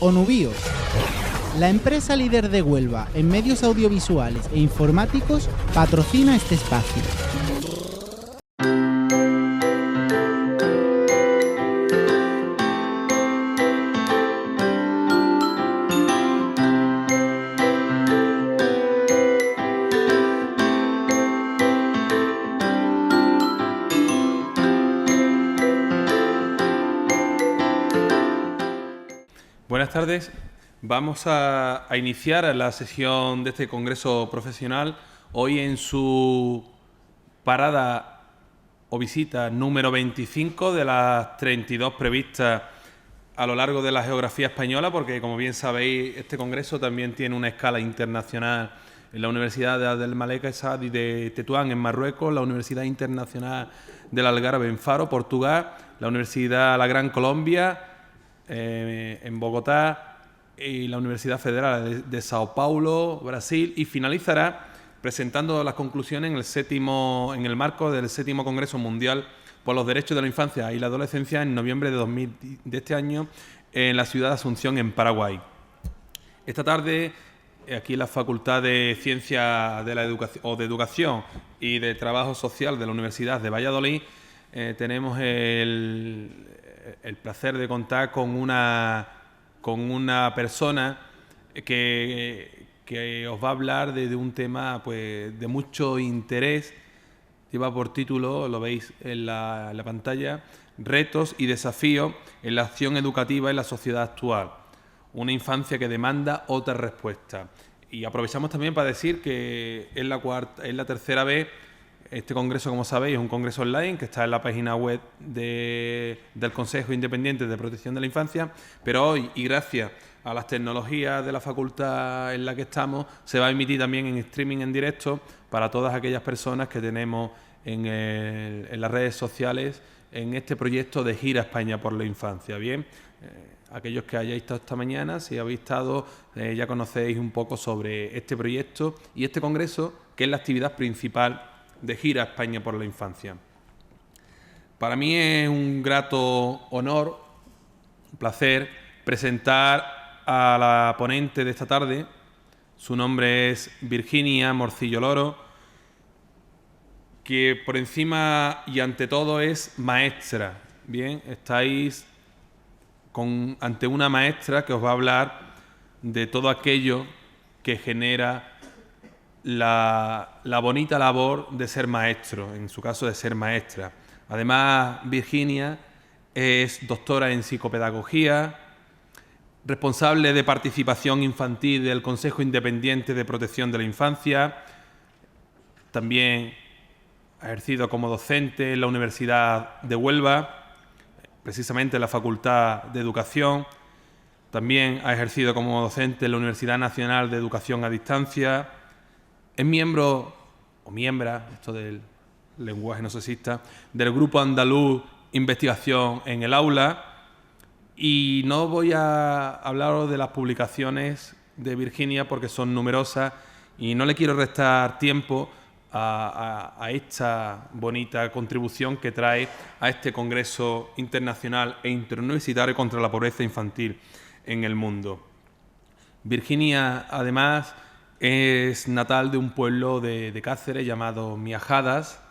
Onubio, la empresa líder de Huelva en medios audiovisuales e informáticos, patrocina este espacio. Buenas tardes. Vamos a iniciar la sesión de este congreso profesional hoy en su parada o visita número 25 de las 32 previstas a lo largo de la geografía española, porque como bien sabéis este congreso también tiene una escala internacional en la Universidad del Malek Saadi de Tetuán en Marruecos, la Universidad Internacional del Algarve en Faro, Portugal, la Universidad La Gran Colombia en Bogotá y la Universidad Federal de Sao Paulo, Brasil, y finalizará presentando las conclusiones en el marco del 7º Congreso Mundial por los Derechos de la Infancia y la Adolescencia en noviembre de este año en la ciudad de Asunción, en Paraguay. Esta tarde, aquí en la Facultad de Ciencias de la Educación y de Trabajo Social de la Universidad de Valladolid, tenemos el placer de contar con una persona que os va a hablar de un tema pues de mucho interés. Lleva por título, lo veis en la pantalla, Retos y desafíos en la acción educativa en la sociedad actual. Una infancia que demanda otra respuesta. Y aprovechamos también para decir que es la tercera vez. Este congreso, como sabéis, es un congreso online que está en la página web del Consejo Independiente de Protección de la Infancia, pero hoy, y gracias a las tecnologías de la facultad en la que estamos, se va a emitir también en streaming en directo para todas aquellas personas que tenemos en las redes sociales en este proyecto de Gira España por la Infancia. Bien, aquellos que hayáis estado esta mañana, si habéis estado, ya conocéis un poco sobre este proyecto y este congreso, que es la actividad principal de Gira España por la Infancia. Para mí es un grato honor, un placer, presentar a la ponente de esta tarde. Su nombre es Virginia Morcillo Loro, que por encima y ante todo es maestra. Bien, estáis ante una maestra que os va a hablar de todo aquello que genera la bonita labor de ser maestro, en su caso de ser maestra. Además, Virginia es doctora en psicopedagogía, responsable de participación infantil del Consejo Independiente de Protección de la Infancia. También ha ejercido como docente en la Universidad de Huelva, precisamente en la Facultad de Educación. También ha ejercido como docente en la Universidad Nacional de Educación a Distancia. Es miembro, o miembra, esto del lenguaje no sexista, del Grupo Andaluz Investigación en el Aula. Y no voy a hablaros de las publicaciones de Virginia porque son numerosas y no le quiero restar tiempo a esta bonita contribución que trae a este Congreso Internacional e Interuniversitario contra la Pobreza Infantil en el mundo. Virginia, además, es natal de un pueblo de Cáceres llamado Miajadas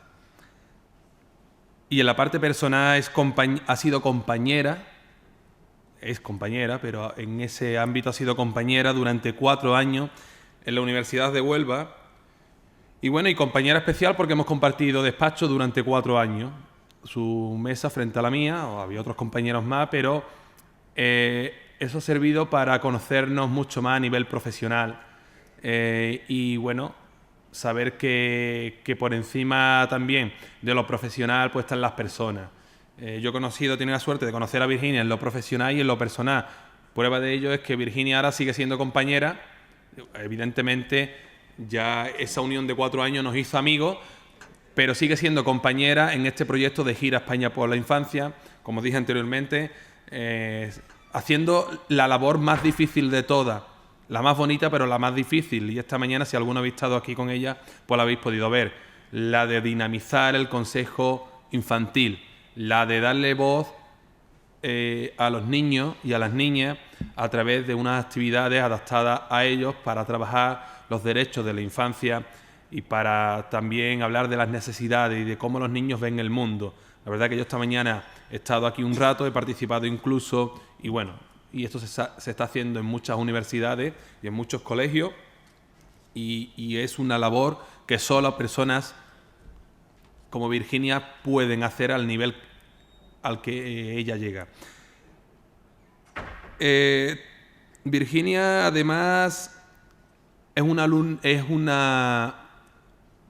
y en la parte personal ha sido compañera, pero en ese ámbito ha sido compañera durante 4 años en la Universidad de Huelva y bueno, y compañera especial porque hemos compartido despacho durante 4 años, su mesa frente a la mía, o había otros compañeros más, pero eso ha servido para conocernos mucho más a nivel profesional. Y bueno, saber que por encima también de lo profesional pues están las personas. Yo he tenido la suerte de conocer a Virginia en lo profesional y en lo personal. Prueba de ello es que Virginia ahora sigue siendo compañera. Evidentemente ya esa unión de 4 años nos hizo amigos, pero sigue siendo compañera en este proyecto de Gira España por la Infancia, como dije anteriormente, haciendo la labor más difícil de todas. La más bonita, pero la más difícil. Y esta mañana, si alguno habéis estado aquí con ella, pues la habéis podido ver. La de dinamizar el consejo infantil. La de darle voz a los niños y a las niñas a través de unas actividades adaptadas a ellos para trabajar los derechos de la infancia y para también hablar de las necesidades y de cómo los niños ven el mundo. La verdad que yo esta mañana he estado aquí un rato, he participado incluso, y bueno, y esto se está haciendo en muchas universidades y en muchos colegios, y es una labor que solo personas como Virginia pueden hacer al nivel al que ella llega. Virginia, además, es una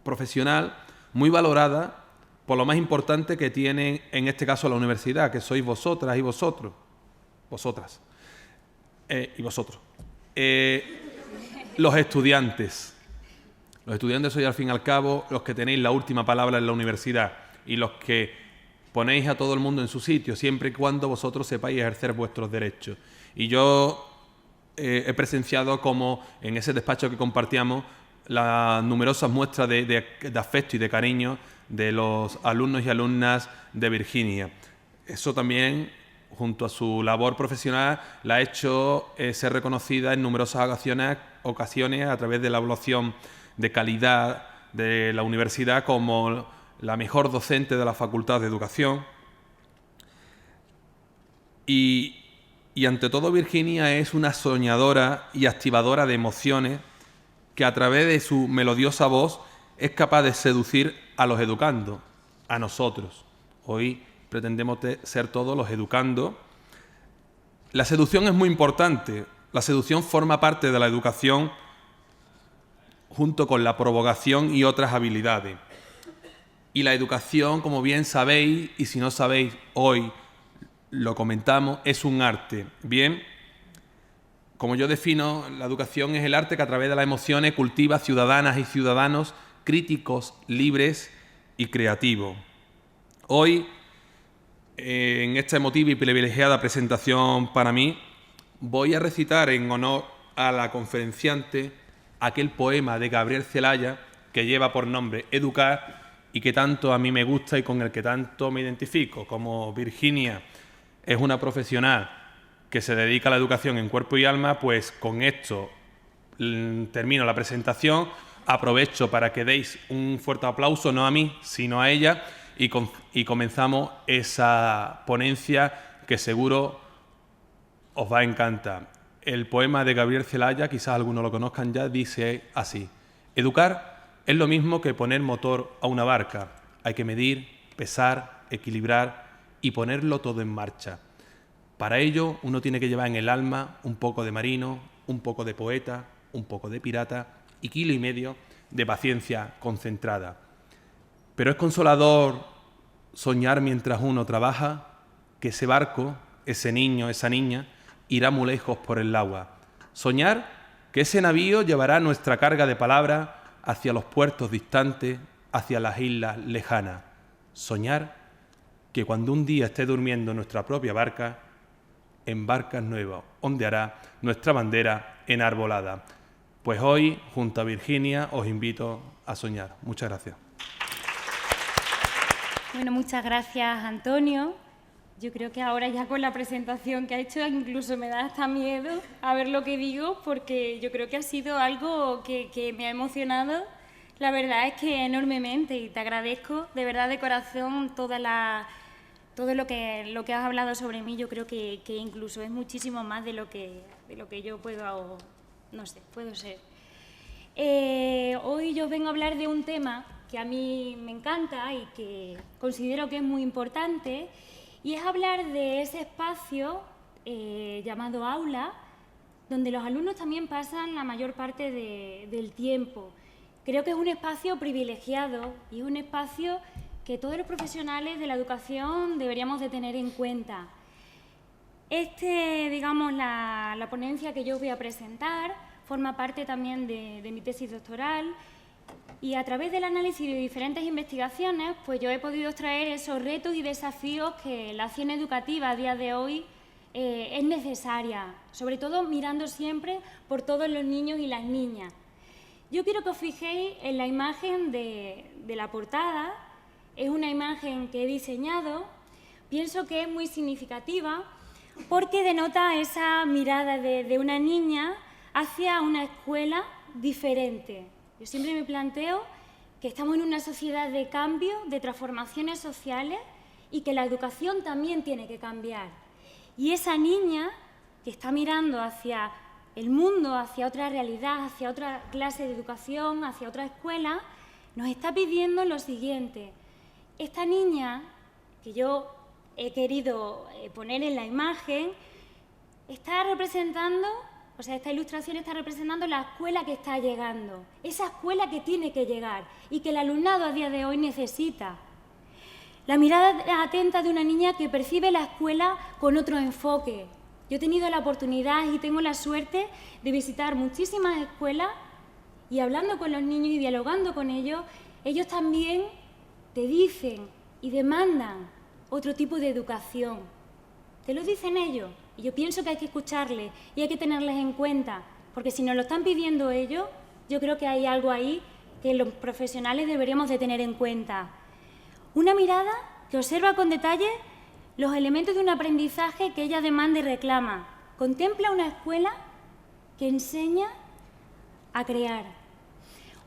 profesional muy valorada por lo más importante que tiene, en este caso, la universidad, que sois vosotras y vosotros. Vosotras. Y vosotros. Los estudiantes. Los estudiantes sois, al fin y al cabo, los que tenéis la última palabra en la universidad y los que ponéis a todo el mundo en su sitio, siempre y cuando vosotros sepáis ejercer vuestros derechos. Y yo he presenciado como en ese despacho que compartíamos las numerosas muestras de afecto y de cariño de los alumnos y alumnas de Virginia. Eso también, junto a su labor profesional, la ha hecho ser reconocida en numerosas ocasiones a través de la evaluación de calidad de la universidad como la mejor docente de la Facultad de Educación. Y ante todo, Virginia es una soñadora y activadora de emociones que a través de su melodiosa voz es capaz de seducir a los educandos, a nosotros. Hoy pretendemos ser todos los educandos. La seducción es muy importante. La seducción forma parte de la educación junto con la provocación y otras habilidades. Y la educación, como bien sabéis, y si no sabéis hoy lo comentamos, es un arte. Bien, como yo defino, la educación es el arte que a través de las emociones cultiva ciudadanas y ciudadanos críticos, libres y creativos. Hoy, en esta emotiva y privilegiada presentación para mí, voy a recitar en honor a la conferenciante aquel poema de Gabriel Celaya que lleva por nombre Educar y que tanto a mí me gusta y con el que tanto me identifico. Como Virginia es una profesional que se dedica a la educación en cuerpo y alma, pues con esto termino la presentación. Aprovecho para que deis un fuerte aplauso, no a mí, sino a ella, y comenzamos esa ponencia que seguro os va a encantar. El poema de Gabriel Celaya, quizás algunos lo conozcan ya, dice así: educar es lo mismo que poner motor a una barca. Hay que medir, pesar, equilibrar y ponerlo todo en marcha. Para ello, uno tiene que llevar en el alma un poco de marino, un poco de poeta, un poco de pirata y 1,5 kilos de paciencia concentrada. Pero es consolador soñar mientras uno trabaja que ese barco, ese niño, esa niña, irá muy lejos por el agua. Soñar que ese navío llevará nuestra carga de palabras hacia los puertos distantes, hacia las islas lejanas. Soñar que cuando un día esté durmiendo nuestra propia barca, en barcas nuevas ondeará nuestra bandera enarbolada. Pues hoy, junto a Virginia, os invito a soñar. Muchas gracias. Bueno, muchas gracias, Antonio. Yo creo que ahora ya con la presentación que ha hecho incluso me da hasta miedo a ver lo que digo, porque yo creo que ha sido algo que me ha emocionado, la verdad es que enormemente, y te agradezco de verdad de corazón todo lo que has hablado sobre mí. Yo creo que incluso es muchísimo más de lo que yo puedo, no sé, puedo ser. Hoy yo vengo a hablar de un tema que a mí me encanta y que considero que es muy importante, y es hablar de ese espacio llamado aula, donde los alumnos también pasan la mayor parte del tiempo. Creo que es un espacio privilegiado y es un espacio que todos los profesionales de la educación deberíamos de tener en cuenta. Digamos, la ponencia que yo os voy a presentar forma parte también de mi tesis doctoral, y a través del análisis de diferentes investigaciones, pues yo he podido extraer esos retos y desafíos que la acción educativa a día de hoy es necesaria, sobre todo mirando siempre por todos los niños y las niñas. Yo quiero que os fijéis en la imagen de la portada. Es una imagen que he diseñado, pienso que es muy significativa porque denota esa mirada de una niña hacia una escuela diferente. Yo siempre me planteo que estamos en una sociedad de cambio, de transformaciones sociales y que la educación también tiene que cambiar. Y esa niña que está mirando hacia el mundo, hacia otra realidad, hacia otra clase de educación, hacia otra escuela, nos está pidiendo lo siguiente. Esta niña, que yo he querido poner en la imagen, está representando, o sea, esta ilustración está representando la escuela que está llegando, esa escuela que tiene que llegar y que el alumnado a día de hoy necesita. La mirada atenta de una niña que percibe la escuela con otro enfoque. Yo he tenido la oportunidad y tengo la suerte de visitar muchísimas escuelas y hablando con los niños y dialogando con ellos, ellos también te dicen y demandan otro tipo de educación. Te lo dicen ellos y yo pienso que hay que escucharles y hay que tenerles en cuenta, porque si nos lo están pidiendo ellos, yo creo que hay algo ahí que los profesionales deberíamos de tener en cuenta. Una mirada que observa con detalle los elementos de un aprendizaje que ella demanda y reclama. Contempla una escuela que enseña a crear.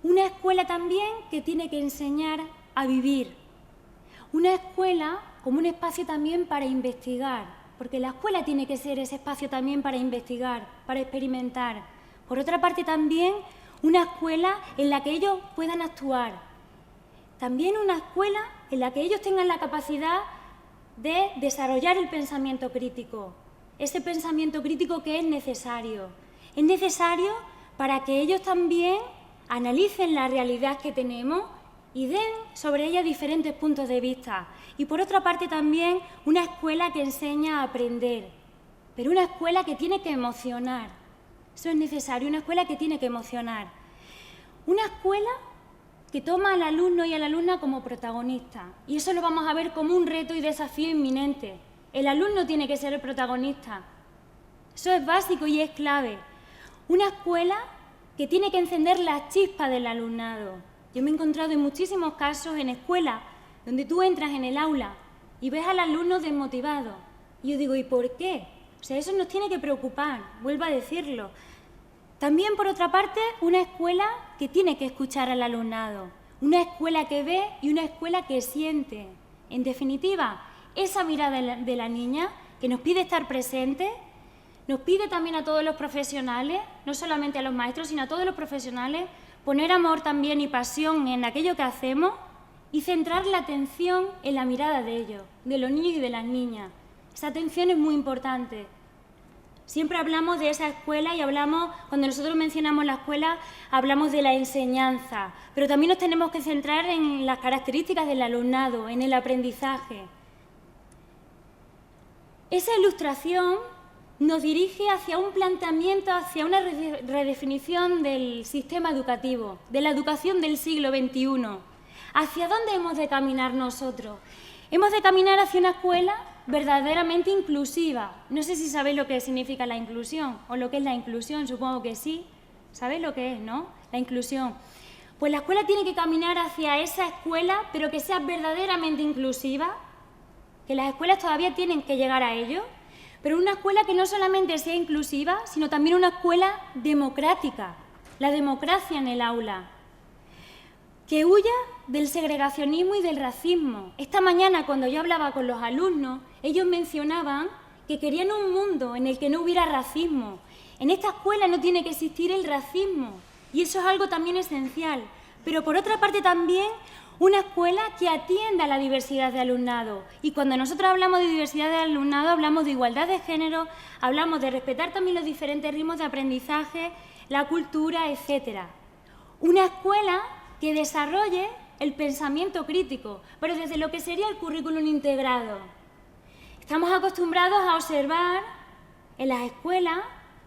Una escuela también que tiene que enseñar a vivir. Una escuela como un espacio también para investigar, porque la escuela tiene que ser ese espacio también para investigar, para experimentar. Por otra parte también una escuela en la que ellos puedan actuar. También una escuela en la que ellos tengan la capacidad de desarrollar el pensamiento crítico, ese pensamiento crítico que es necesario. Es necesario para que ellos también analicen la realidad que tenemos y den sobre ella diferentes puntos de vista. Y por otra parte también una escuela que enseña a aprender, pero una escuela que tiene que emocionar. Eso es necesario, una escuela que tiene que emocionar. Una escuela que toma al alumno y a la alumna como protagonista. Y eso lo vamos a ver como un reto y desafío inminente. El alumno tiene que ser el protagonista. Eso es básico y es clave. Una escuela que tiene que encender la chispa del alumnado. Yo me he encontrado en muchísimos casos en escuelas donde tú entras en el aula y ves al alumno desmotivado. Y yo digo, ¿y por qué? O sea, eso nos tiene que preocupar, vuelvo a decirlo. También, por otra parte, una escuela que tiene que escuchar al alumnado, una escuela que ve y una escuela que siente. En definitiva, esa mirada de la niña que nos pide estar presente, nos pide también a todos los profesionales, no solamente a los maestros, sino a todos los profesionales, poner amor también y pasión en aquello que hacemos y centrar la atención en la mirada de ellos, de los niños y de las niñas. Esa atención es muy importante. Siempre hablamos de esa escuela y hablamos, cuando nosotros mencionamos la escuela, hablamos de la enseñanza, pero también nos tenemos que centrar en las características del alumnado, en el aprendizaje. Esa ilustración nos dirige hacia un planteamiento, hacia una redefinición del sistema educativo, de la educación del siglo XXI. ¿Hacia dónde hemos de caminar nosotros? Hemos de caminar hacia una escuela verdaderamente inclusiva. No sé si sabéis lo que significa la inclusión o lo que es la inclusión, supongo que sí. ¿Sabéis lo que es, no? La inclusión. Pues la escuela tiene que caminar hacia esa escuela, pero que sea verdaderamente inclusiva, que las escuelas todavía tienen que llegar a ello, pero una escuela que no solamente sea inclusiva, sino también una escuela democrática, la democracia en el aula, que huya del segregacionismo y del racismo. Esta mañana, cuando yo hablaba con los alumnos, ellos mencionaban que querían un mundo en el que no hubiera racismo. En esta escuela no tiene que existir el racismo, y eso es algo también esencial. Pero por otra parte también una escuela que atienda a la diversidad de alumnado. Y cuando nosotros hablamos de diversidad de alumnado, hablamos de igualdad de género, hablamos de respetar también los diferentes ritmos de aprendizaje, la cultura, etc. Una escuela que desarrolle el pensamiento crítico, pero desde lo que sería el currículum integrado. Estamos acostumbrados a observar en las escuelas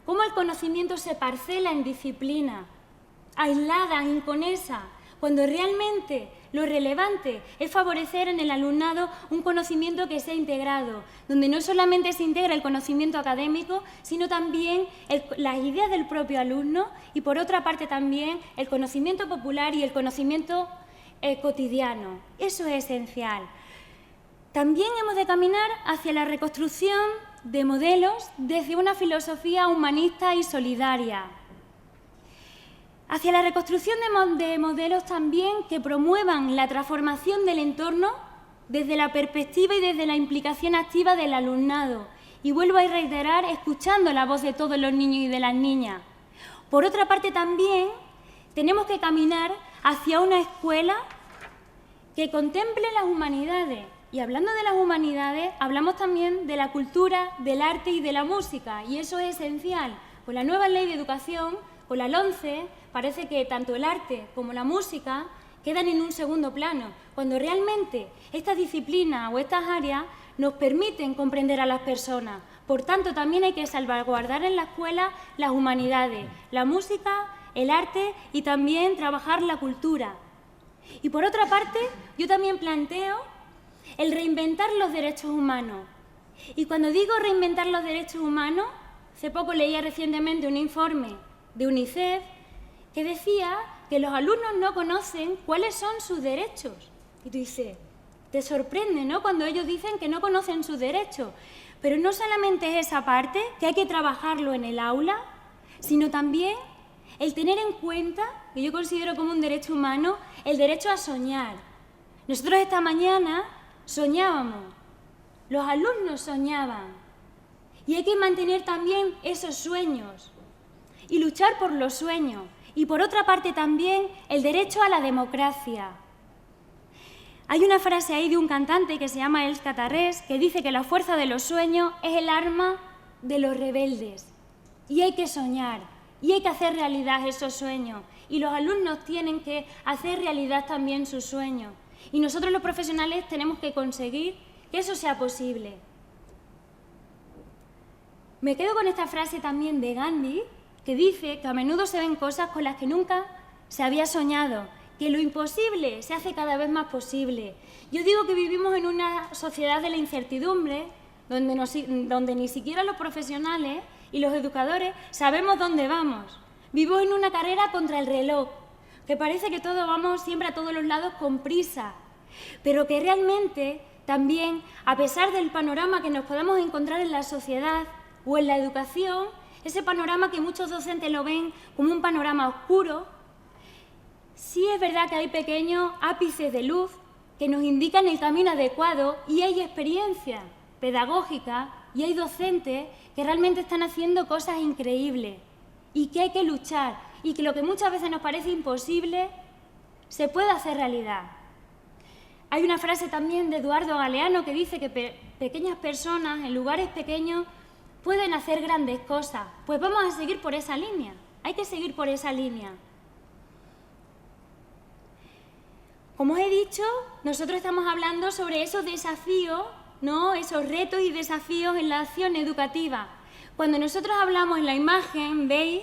cómo el conocimiento se parcela en disciplinas, aisladas, inconexas, cuando realmente lo relevante es favorecer en el alumnado un conocimiento que sea integrado, donde no solamente se integra el conocimiento académico, sino también las ideas del propio alumno y, por otra parte, también el conocimiento popular y el conocimiento cotidiano. Eso es esencial. También hemos de caminar hacia la reconstrucción de modelos desde una filosofía humanista y solidaria, hacia la reconstrucción de modelos también que promuevan la transformación del entorno desde la perspectiva y desde la implicación activa del alumnado. Y vuelvo a reiterar, escuchando la voz de todos los niños y de las niñas. Por otra parte, también tenemos que caminar hacia una escuela que contemple las humanidades. Y hablando de las humanidades, hablamos también de la cultura, del arte y de la música. Y eso es esencial. Con la nueva ley de educación, con la LOMCE, parece que tanto el arte como la música quedan en un segundo plano, cuando realmente estas disciplinas o estas áreas nos permiten comprender a las personas. Por tanto, también hay que salvaguardar en la escuela las humanidades, la música, el arte y también trabajar la cultura. Y por otra parte, yo también planteo el reinventar los derechos humanos. Y cuando digo reinventar los derechos humanos, hace poco leía recientemente un informe de UNICEF que decía que los alumnos no conocen cuáles son sus derechos. Y tú dices, te sorprende, ¿no?, cuando ellos dicen que no conocen sus derechos. Pero no solamente es esa parte, que hay que trabajarlo en el aula, sino también el tener en cuenta, que yo considero como un derecho humano, el derecho a soñar. Nosotros esta mañana soñábamos, los alumnos soñaban, y hay que mantener también esos sueños y luchar por los sueños. Y por otra parte también el derecho a la democracia. Hay una frase ahí de un cantante que se llama Els Catarrés que dice que la fuerza de los sueños es el arma de los rebeldes. Y hay que soñar, y hay que hacer realidad esos sueños. Y los alumnos tienen que hacer realidad también sus sueños. Y nosotros los profesionales tenemos que conseguir que eso sea posible. Me quedo con esta frase también de Gandhi, que dice que a menudo se ven cosas con las que nunca se había soñado, que lo imposible se hace cada vez más posible. Yo digo que vivimos en una sociedad de la incertidumbre, donde ni siquiera los profesionales y los educadores sabemos dónde vamos. Vivimos en una carrera contra el reloj, que parece que todos vamos siempre a todos los lados con prisa, pero que realmente también, a pesar del panorama que nos podamos encontrar en la sociedad o en la educación, ese panorama que muchos docentes lo ven como un panorama oscuro, sí es verdad que hay pequeños ápices de luz que nos indican el camino adecuado y hay experiencia pedagógica y hay docentes que realmente están haciendo cosas increíbles y que hay que luchar y que lo que muchas veces nos parece imposible se puede hacer realidad. Hay una frase también de Eduardo Galeano que dice que pequeñas personas en lugares pequeños pueden hacer grandes cosas. Pues vamos a seguir por esa línea, hay que seguir por esa línea. Como os he dicho, nosotros estamos hablando sobre esos desafíos, ¿no?, esos retos y desafíos en la acción educativa. Cuando nosotros hablamos en la imagen, veis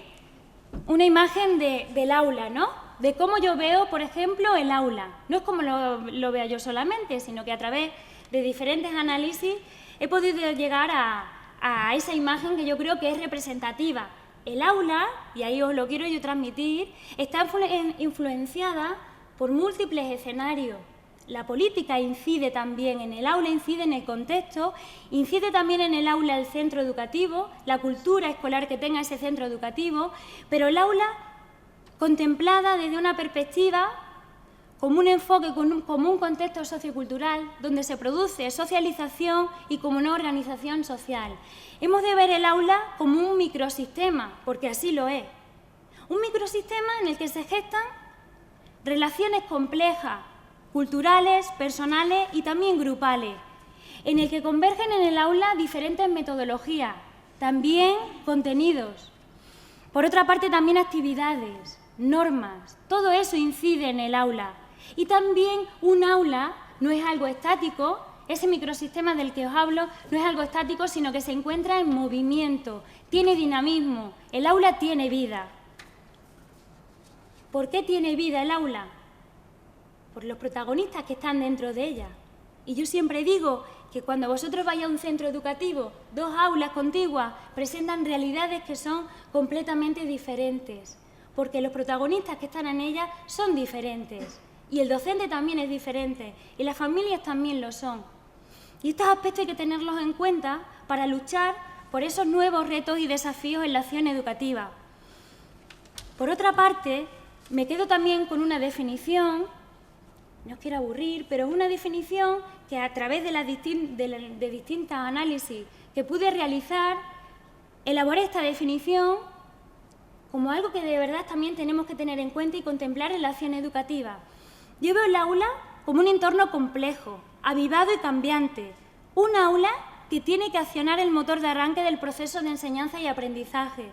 una imagen del aula, ¿no?, de cómo yo veo, por ejemplo, el aula. No es como lo vea yo solamente, sino que a través de diferentes análisis he podido llegar a esa imagen que yo creo que es representativa. El aula, y ahí os lo quiero yo transmitir, está influenciada por múltiples escenarios. La política incide también en el aula, incide en el contexto, incide también en el aula el centro educativo, la cultura escolar que tenga ese centro educativo, pero el aula contemplada desde una perspectiva como un enfoque, como un contexto sociocultural donde se produce socialización y como una organización social. Hemos de ver el aula como un microsistema, porque así lo es. Un microsistema en el que se gestan relaciones complejas, culturales, personales y también grupales, en el que convergen en el aula diferentes metodologías, también contenidos. Por otra parte, también actividades, normas, todo eso incide en el aula. Y también un aula no es algo estático, ese microsistema del que os hablo no es algo estático, sino que se encuentra en movimiento, tiene dinamismo, el aula tiene vida. ¿Por qué tiene vida el aula? Por los protagonistas que están dentro de ella. Y yo siempre digo que cuando vosotros vais a un centro educativo, dos aulas contiguas presentan realidades que son completamente diferentes, porque los protagonistas que están en ellas son diferentes, y el docente también es diferente, y las familias también lo son. Y estos aspectos hay que tenerlos en cuenta para luchar por esos nuevos retos y desafíos en la acción educativa. Por otra parte, me quedo también con una definición, no os quiero aburrir, pero una definición que a través de distintos análisis que pude realizar, elaboré esta definición como algo que de verdad también tenemos que tener en cuenta y contemplar en la acción educativa. Yo veo el aula como un entorno complejo, avivado y cambiante, un aula que tiene que accionar el motor de arranque del proceso de enseñanza y aprendizaje.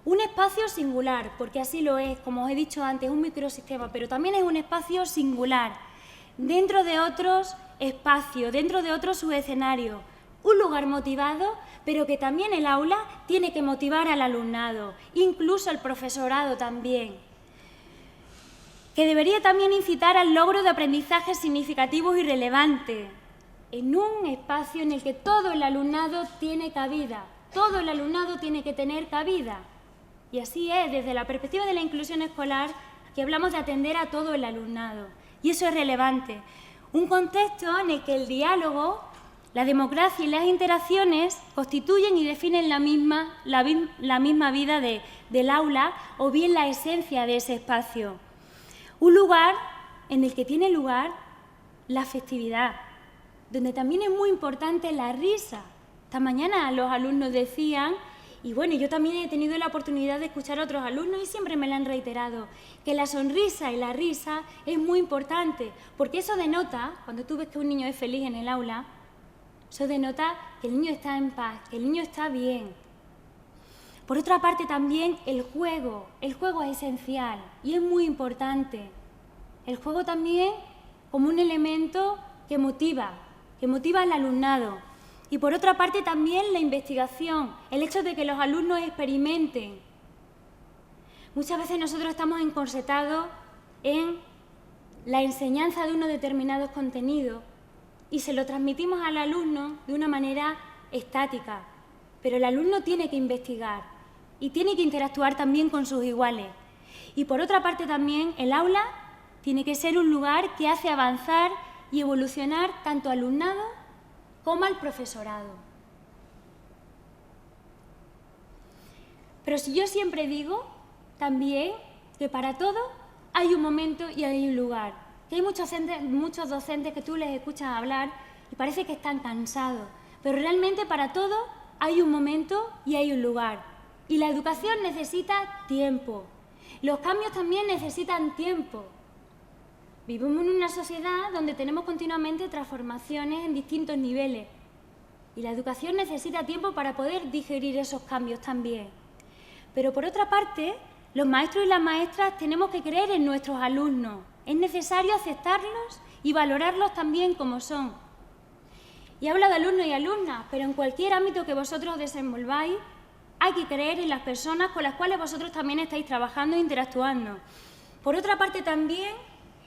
Un espacio singular, porque así lo es, como os he dicho antes, un microsistema, pero también es un espacio singular, dentro de otros espacios, dentro de otros subescenarios, un lugar motivado, pero que también el aula tiene que motivar al alumnado, incluso al profesorado también, que debería también incitar al logro de aprendizajes significativos y relevantes, en un espacio en el que todo el alumnado tiene cabida, todo el alumnado tiene que tener cabida. Y así es, desde la perspectiva de la inclusión escolar, que hablamos de atender a todo el alumnado. Y eso es relevante. Un contexto en el que el diálogo, la democracia y las interacciones constituyen y definen la misma vida del aula o bien la esencia de ese espacio. Un lugar en el que tiene lugar la festividad, donde también es muy importante la risa. Esta mañana los alumnos decían, y bueno, yo también he tenido la oportunidad de escuchar a otros alumnos y siempre me lo han reiterado, que la sonrisa y la risa es muy importante, porque eso denota, cuando tú ves que un niño es feliz en el aula, eso denota que el niño está en paz, que el niño está bien. Por otra parte también el juego es esencial y es muy importante. El juego también como un elemento que motiva al alumnado. Y por otra parte también la investigación, el hecho de que los alumnos experimenten. Muchas veces nosotros estamos encorsetados en la enseñanza de unos determinados contenidos y se lo transmitimos al alumno de una manera estática. Pero el alumno tiene que investigar y tiene que interactuar también con sus iguales. Y por otra parte también el aula tiene que ser un lugar que hace avanzar y evolucionar tanto al alumnado como al profesorado. Pero si yo siempre digo también que para todo hay un momento y hay un lugar. Que hay muchos docentes que tú les escuchas hablar y parece que están cansados, pero realmente para todo hay un momento y hay un lugar. Y la educación necesita tiempo. Los cambios también necesitan tiempo. Vivimos en una sociedad donde tenemos continuamente transformaciones en distintos niveles y la educación necesita tiempo para poder digerir esos cambios también. Pero por otra parte, los maestros y las maestras tenemos que creer en nuestros alumnos. Es necesario aceptarlos y valorarlos también como son. Y hablo de alumnos y alumnas, pero en cualquier ámbito que vosotros desenvolváis, hay que creer en las personas con las cuales vosotros también estáis trabajando e interactuando. Por otra parte también,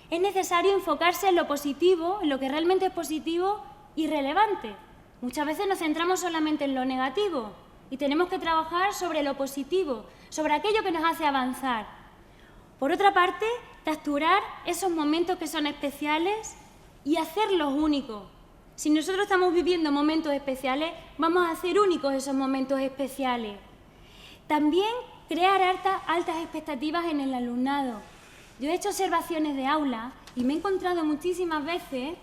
es necesario enfocarse en lo positivo, en lo que realmente es positivo y relevante. Muchas veces nos centramos solamente en lo negativo y tenemos que trabajar sobre lo positivo, sobre aquello que nos hace avanzar. Por otra parte, capturar esos momentos que son especiales y hacerlos únicos. Si nosotros estamos viviendo momentos especiales, vamos a hacer únicos esos momentos especiales. También crear altas expectativas en el alumnado. Yo he hecho observaciones de aula y me he encontrado muchísimas veces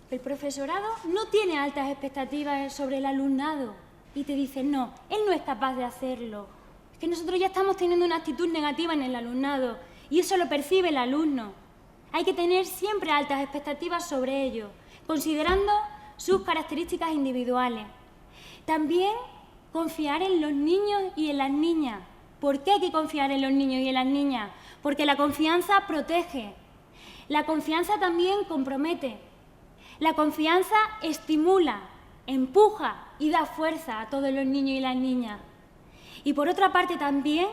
que el profesorado no tiene altas expectativas sobre el alumnado y te dicen, no, él no es capaz de hacerlo. Es que nosotros ya estamos teniendo una actitud negativa en el alumnado y eso lo percibe el alumno. Hay que tener siempre altas expectativas sobre ello, considerando sus características individuales. También confiar en los niños y en las niñas. ¿Por qué hay que confiar en los niños y en las niñas? Porque la confianza protege, la confianza también compromete, la confianza estimula, empuja y da fuerza a todos los niños y las niñas. Y por otra parte también,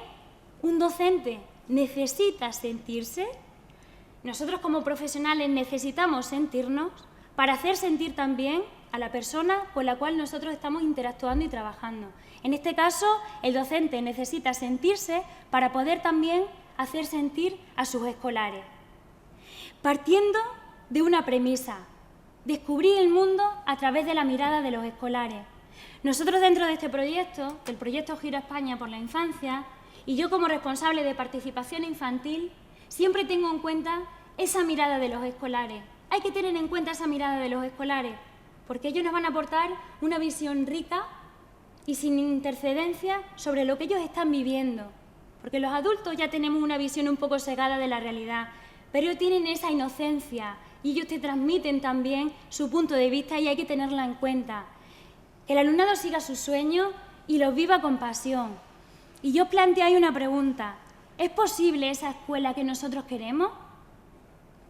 un docente necesita sentirse, nosotros como profesionales necesitamos sentirnos para hacer sentir también a la persona con la cual nosotros estamos interactuando y trabajando. En este caso, el docente necesita sentirse para poder también hacer sentir a sus escolares. Partiendo de una premisa, descubrir el mundo a través de la mirada de los escolares. Nosotros dentro de este proyecto, del proyecto Giro España por la Infancia, y yo como responsable de participación infantil, siempre tengo en cuenta esa mirada de los escolares. Hay que tener en cuenta esa mirada de los escolares, porque ellos nos van a aportar una visión rica y sin intercedencia sobre lo que ellos están viviendo. Porque los adultos ya tenemos una visión un poco cegada de la realidad, pero ellos tienen esa inocencia y ellos te transmiten también su punto de vista y hay que tenerla en cuenta. Que el alumnado siga sus sueños y los viva con pasión. Y yo planteo ahí una pregunta. ¿Es posible esa escuela que nosotros queremos?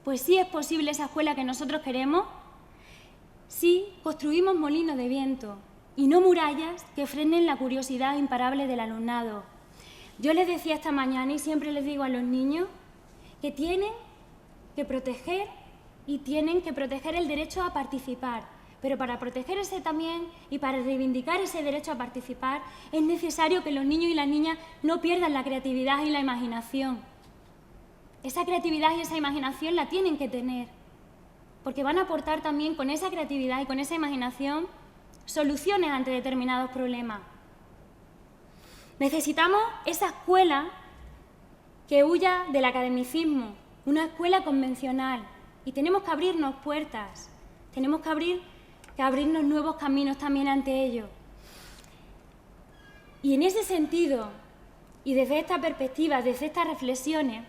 Pues sí es posible esa escuela que nosotros queremos si construimos molinos de viento y no murallas que frenen la curiosidad imparable del alumnado. Yo les decía esta mañana y siempre les digo a los niños que tienen que proteger y tienen que proteger el derecho a participar. Pero para proteger ese también y para reivindicar ese derecho a participar es necesario que los niños y las niñas no pierdan la creatividad y la imaginación. Esa creatividad y esa imaginación la tienen que tener, porque van a aportar también con esa creatividad y con esa imaginación soluciones ante determinados problemas. Necesitamos esa escuela que huya del academicismo, una escuela convencional, y tenemos que abrirnos puertas, tenemos que abrirnos nuevos caminos también ante ello. Y en ese sentido, y desde esta perspectiva, desde estas reflexiones,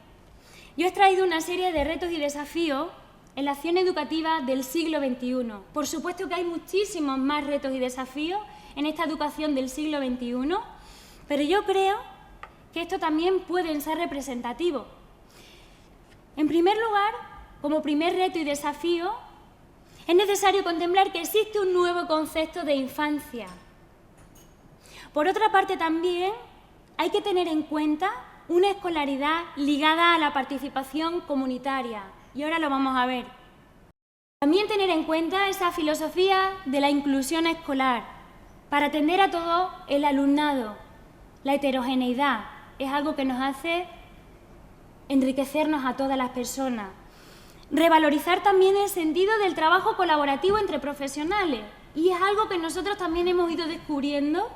yo he traído una serie de retos y desafíos en la acción educativa del siglo XXI. Por supuesto que hay muchísimos más retos y desafíos en esta educación del siglo XXI, pero yo creo que estos también pueden ser representativos. En primer lugar, como primer reto y desafío, es necesario contemplar que existe un nuevo concepto de infancia. Por otra parte, también hay que tener en cuenta una escolaridad ligada a la participación comunitaria. Y ahora lo vamos a ver. También tener en cuenta esa filosofía de la inclusión escolar para atender a todo el alumnado. La heterogeneidad es algo que nos hace enriquecernos a todas las personas. Revalorizar también el sentido del trabajo colaborativo entre profesionales. Y es algo que nosotros también hemos ido descubriendo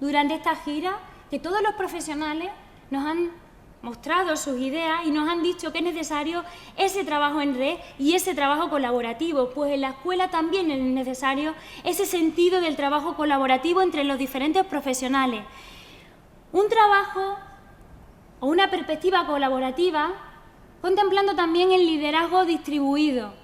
durante esta gira, que todos los profesionales nos han mostrado sus ideas y nos han dicho que es necesario ese trabajo en red y ese trabajo colaborativo, pues en la escuela también es necesario ese sentido del trabajo colaborativo entre los diferentes profesionales. Un trabajo o una perspectiva colaborativa contemplando también el liderazgo distribuido.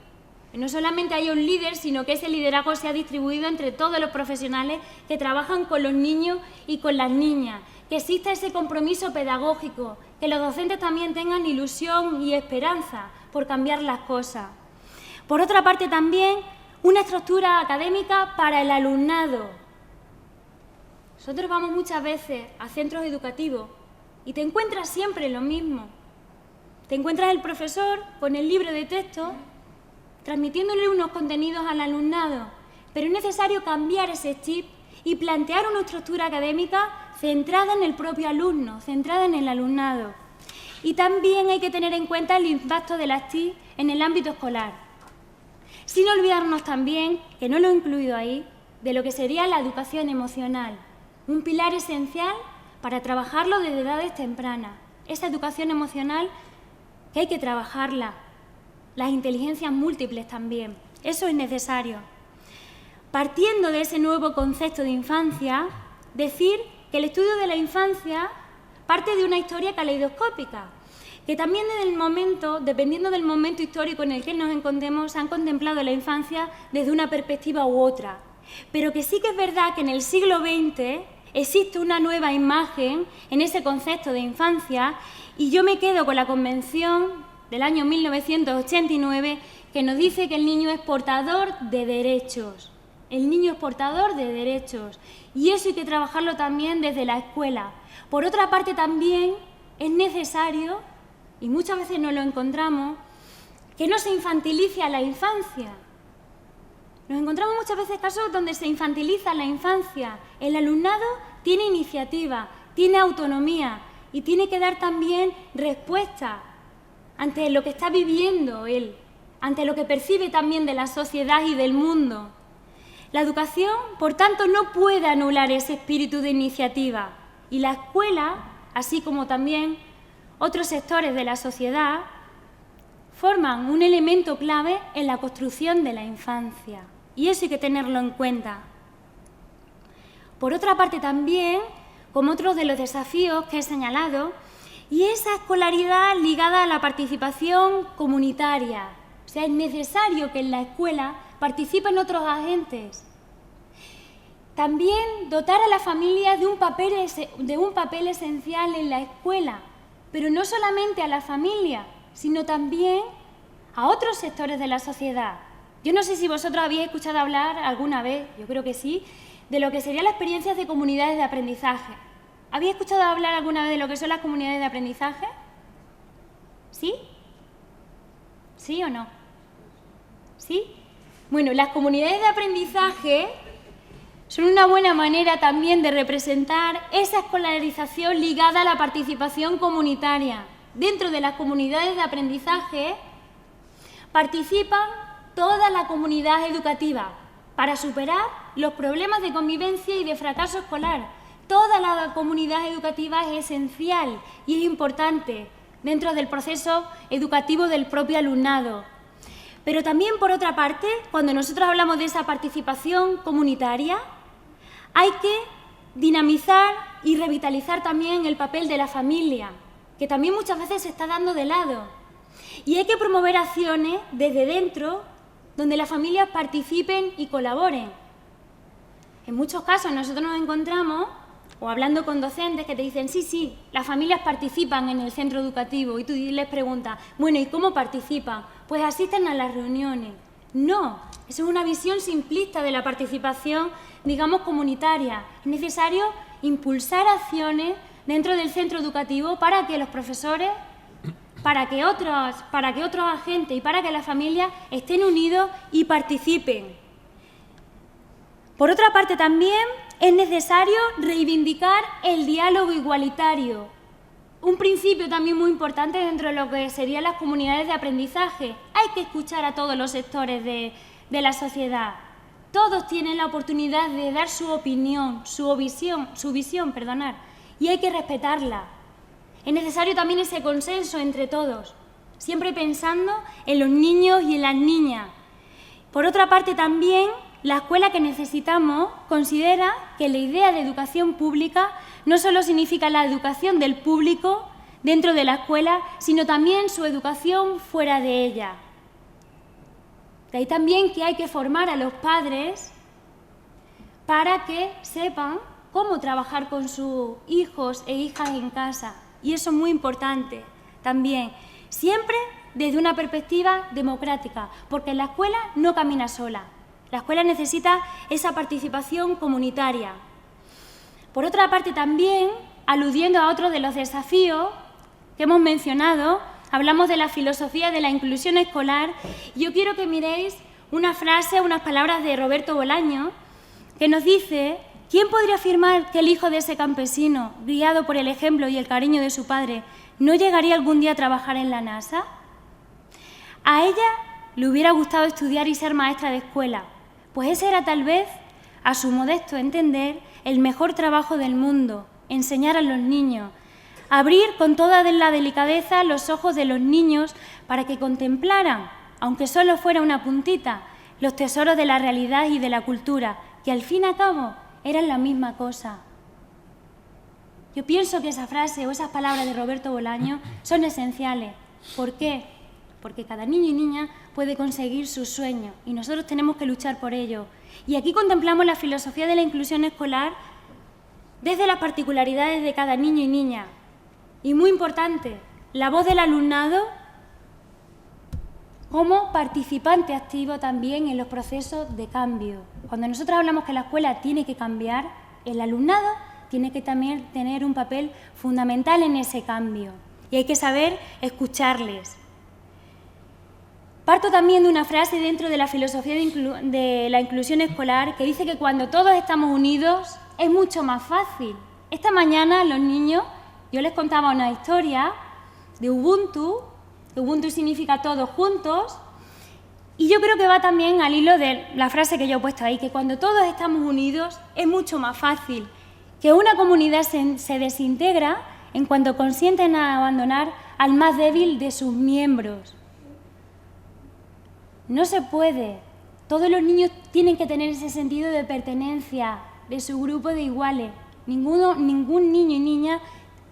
Que no solamente hay un líder, sino que ese liderazgo sea distribuido entre todos los profesionales que trabajan con los niños y con las niñas. Que exista ese compromiso pedagógico, que los docentes también tengan ilusión y esperanza por cambiar las cosas. Por otra parte también, una estructura académica para el alumnado. Nosotros vamos muchas veces a centros educativos y te encuentras siempre lo mismo. Te encuentras el profesor con el libro de texto transmitiéndole unos contenidos al alumnado, pero es necesario cambiar ese chip y plantear una estructura académica centrada en el propio alumno, centrada en el alumnado. Y también hay que tener en cuenta el impacto de las TIC en el ámbito escolar. Sin olvidarnos también, que no lo he incluido ahí, de lo que sería la educación emocional, un pilar esencial para trabajarlo desde edades tempranas. Esa educación emocional que hay que trabajarla, las inteligencias múltiples también, eso es necesario. Partiendo de ese nuevo concepto de infancia, decir que el estudio de la infancia parte de una historia caleidoscópica, que también en el momento, dependiendo del momento histórico en el que nos encontremos, han contemplado la infancia desde una perspectiva u otra, pero que sí que es verdad que en el siglo XX existe una nueva imagen en ese concepto de infancia y yo me quedo con la Convención del año 1989 que nos dice que el niño es portador de derechos. El niño es portador de derechos y eso hay que trabajarlo también desde la escuela. Por otra parte también es necesario, y muchas veces no lo encontramos, que no se infantilice a la infancia. Nos encontramos muchas veces casos donde se infantiliza la infancia. El alumnado tiene iniciativa, tiene autonomía y tiene que dar también respuesta ante lo que está viviendo él, ante lo que percibe también de la sociedad y del mundo. La educación, por tanto, no puede anular ese espíritu de iniciativa, y la escuela, así como también otros sectores de la sociedad, forman un elemento clave en la construcción de la infancia, y eso hay que tenerlo en cuenta. Por otra parte también, como otro de los desafíos que he señalado, y esa escolaridad ligada a la participación comunitaria. O sea, es necesario que en la escuela participen otros agentes. También dotar a la familia de un papel esencial en la escuela, pero no solamente a la familia, sino también a otros sectores de la sociedad. Yo no sé si vosotros habéis escuchado hablar alguna vez, yo creo que sí, de lo que serían las experiencias de comunidades de aprendizaje. ¿Habéis escuchado hablar alguna vez de lo que son las comunidades de aprendizaje? ¿Sí? ¿Sí o no? ¿Sí? Bueno, las comunidades de aprendizaje son una buena manera también de representar esa escolarización ligada a la participación comunitaria. Dentro de las comunidades de aprendizaje participan toda la comunidad educativa para superar los problemas de convivencia y de fracaso escolar. Toda la comunidad educativa es esencial y es importante dentro del proceso educativo del propio alumnado. Pero también, por otra parte, cuando nosotros hablamos de esa participación comunitaria, hay que dinamizar y revitalizar también el papel de la familia, que también muchas veces se está dando de lado. Y hay que promover acciones desde dentro, donde las familias participen y colaboren. En muchos casos nosotros nos encontramos, o hablando con docentes que te dicen, sí, las familias participan en el centro educativo, y tú les preguntas, bueno, ¿y cómo participan? Pues asisten a las reuniones. No, eso es una visión simplista de la participación, digamos, comunitaria. Es necesario impulsar acciones dentro del centro educativo para que los profesores, para que otros agentes y para que las familias estén unidos y participen. Por otra parte, también es necesario reivindicar el diálogo igualitario, un principio también muy importante dentro de lo que serían las comunidades de aprendizaje. Hay que escuchar a todos los sectores de la sociedad. Todos tienen la oportunidad de dar su opinión, su visión, y hay que respetarla. Es necesario también ese consenso entre todos, siempre pensando en los niños y en las niñas. Por otra parte, también la escuela que necesitamos considera que la idea de educación pública no solo significa la educación del público dentro de la escuela, sino también su educación fuera de ella. De ahí también que hay que formar a los padres para que sepan cómo trabajar con sus hijos e hijas en casa. Y eso es muy importante también, siempre desde una perspectiva democrática, porque la escuela no camina sola. La escuela necesita esa participación comunitaria. Por otra parte, también, aludiendo a otro de los desafíos que hemos mencionado, hablamos de la filosofía de la inclusión escolar. Yo quiero que miréis una frase, unas palabras de Roberto Bolaño, que nos dice: ¿quién podría afirmar que el hijo de ese campesino, guiado por el ejemplo y el cariño de su padre, no llegaría algún día a trabajar en la NASA? A ella le hubiera gustado estudiar y ser maestra de escuela, pues ese era tal vez, a su modesto entender, el mejor trabajo del mundo: enseñar a los niños, abrir con toda la delicadeza los ojos de los niños para que contemplaran, aunque solo fuera una puntita, los tesoros de la realidad y de la cultura, que al fin y al cabo eran la misma cosa. Yo pienso que esa frase o esas palabras de Roberto Bolaño son esenciales. ¿Por qué? Porque cada niño y niña puede conseguir sus sueños y nosotros tenemos que luchar por ello. Y aquí contemplamos la filosofía de la inclusión escolar desde las particularidades de cada niño y niña. Y muy importante, la voz del alumnado como participante activo también en los procesos de cambio. Cuando nosotros hablamos que la escuela tiene que cambiar, el alumnado tiene que también tener un papel fundamental en ese cambio. Y hay que saber escucharles. Parto también de una frase dentro de la filosofía de la inclusión escolar que dice que cuando todos estamos unidos es mucho más fácil. Esta mañana los niños, yo les contaba una historia de Ubuntu. Ubuntu significa todos juntos, Y yo creo que va también al hilo de la frase que yo he puesto ahí, que cuando todos estamos unidos es mucho más fácil, que una comunidad se desintegra en cuanto consienten a abandonar al más débil de sus miembros. No se puede. Todos los niños tienen que tener ese sentido de pertenencia, de su grupo de iguales. Ningún niño y niña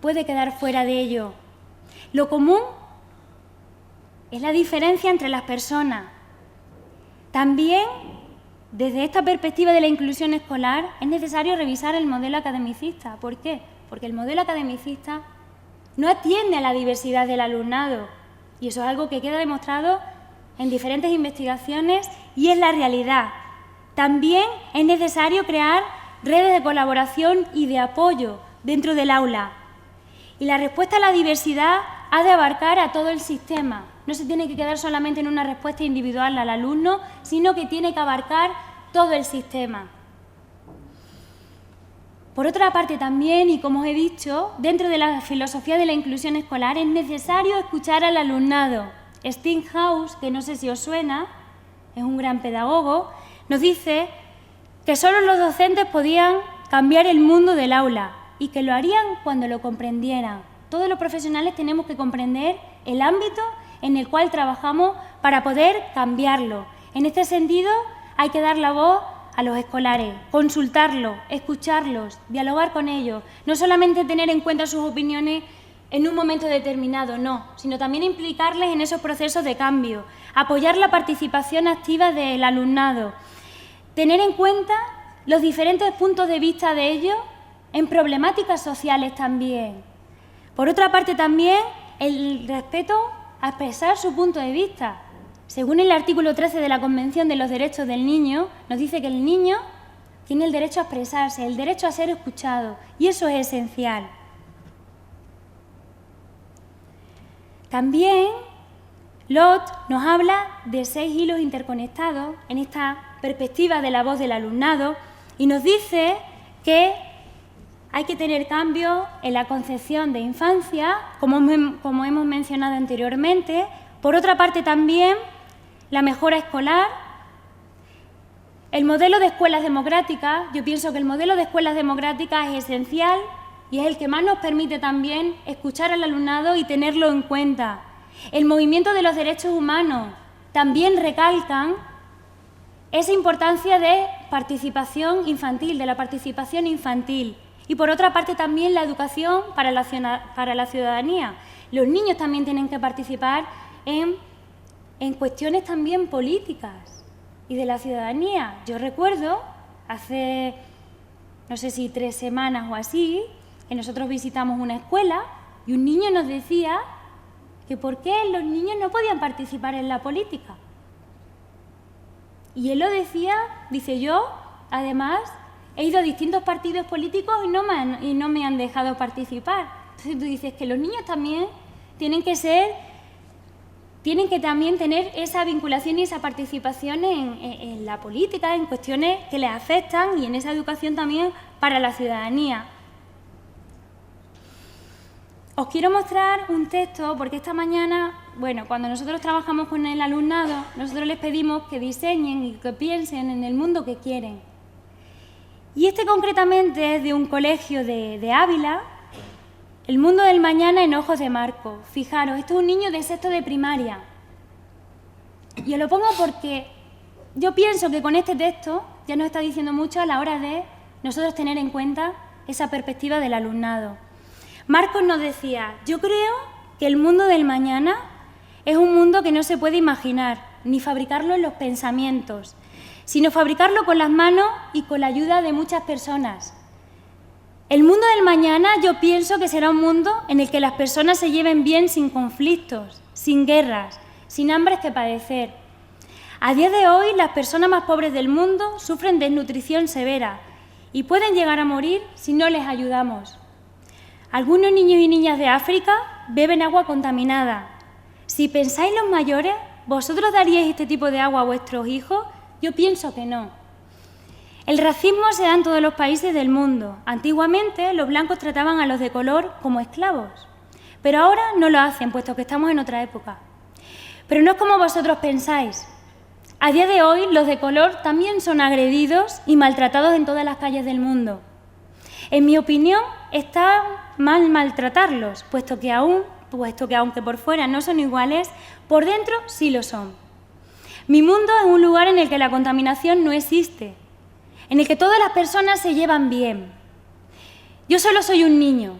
puede quedar fuera de ello. Lo común es la diferencia entre las personas. También, desde esta perspectiva de la inclusión escolar, es necesario revisar el modelo academicista. ¿Por qué? Porque el modelo academicista no atiende a la diversidad del alumnado, y eso es algo que queda demostrado en diferentes investigaciones y es la realidad. También es necesario crear redes de colaboración y de apoyo dentro del aula. Y la respuesta a la diversidad ha de abarcar a todo el sistema. No se tiene que quedar solamente en una respuesta individual al alumno, sino que tiene que abarcar todo el sistema. Por otra parte también, y como os he dicho, dentro de la filosofía de la inclusión escolar es necesario escuchar al alumnado. Steinhaus, que no sé si os suena, es un gran pedagogo, nos dice que solo los docentes podían cambiar el mundo del aula y que lo harían cuando lo comprendieran. Todos los profesionales tenemos que comprender el ámbito en el cual trabajamos para poder cambiarlo. En este sentido, hay que dar la voz a los escolares, consultarlos, escucharlos, dialogar con ellos, no solamente tener en cuenta sus opiniones en un momento determinado, no, sino también implicarles en esos procesos de cambio, apoyar la participación activa del alumnado, tener en cuenta los diferentes puntos de vista de ellos en problemáticas sociales también. Por otra parte también el respeto a expresar su punto de vista. Según el artículo 13 de la Convención de los Derechos del Niño, nos dice que el niño tiene el derecho a expresarse, el derecho a ser escuchado, y eso es esencial. También Lott nos habla de 6 hilos interconectados en esta perspectiva de la voz del alumnado y nos dice que hay que tener cambios en la concepción de infancia, como hemos mencionado anteriormente. Por otra parte también la mejora escolar, el modelo de escuelas democráticas. Yo pienso que el modelo de escuelas democráticas es esencial y es el que más nos permite también escuchar al alumnado y tenerlo en cuenta. El movimiento de los derechos humanos también recalcan esa importancia de participación infantil, de la participación infantil. Y por otra parte también la educación para la ciudadanía. Los niños también tienen que participar en cuestiones también políticas y de la ciudadanía. Yo recuerdo hace, no sé si 3 semanas o así, que nosotros visitamos una escuela y un niño nos decía que por qué los niños no podían participar en la política. Y él lo decía, dice yo, además, he ido a distintos partidos políticos y no me han dejado participar. Entonces tú dices que los niños también tienen que también tener esa vinculación y esa participación en la política, en cuestiones que les afectan y en esa educación también para la ciudadanía. Os quiero mostrar un texto porque esta mañana, cuando nosotros trabajamos con el alumnado, nosotros les pedimos que diseñen y que piensen en el mundo que quieren. Y este concretamente es de un colegio de Ávila, El mundo del mañana en ojos de Marco. Fijaros, esto es un niño de 6º de primaria. Y os lo pongo porque yo pienso que con este texto ya nos está diciendo mucho a la hora de nosotros tener en cuenta esa perspectiva del alumnado. Marcos nos decía, yo creo que el mundo del mañana es un mundo que no se puede imaginar, ni fabricarlo en los pensamientos, sino fabricarlo con las manos y con la ayuda de muchas personas. El mundo del mañana yo pienso que será un mundo en el que las personas se lleven bien sin conflictos, sin guerras, sin hambres que padecer. A día de hoy, las personas más pobres del mundo sufren desnutrición severa y pueden llegar a morir si no les ayudamos. Algunos niños y niñas de África beben agua contaminada. Si pensáis los mayores, ¿vosotros daríais este tipo de agua a vuestros hijos? Yo pienso que no. El racismo se da en todos los países del mundo. Antiguamente, los blancos trataban a los de color como esclavos, pero ahora no lo hacen, puesto que estamos en otra época. Pero no es como vosotros pensáis. A día de hoy, los de color también son agredidos y maltratados en todas las calles del mundo. En mi opinión, está mal maltratarlos, puesto que aunque por fuera no son iguales, por dentro sí lo son. Mi mundo es un lugar en el que la contaminación no existe, en el que todas las personas se llevan bien. Yo solo soy un niño,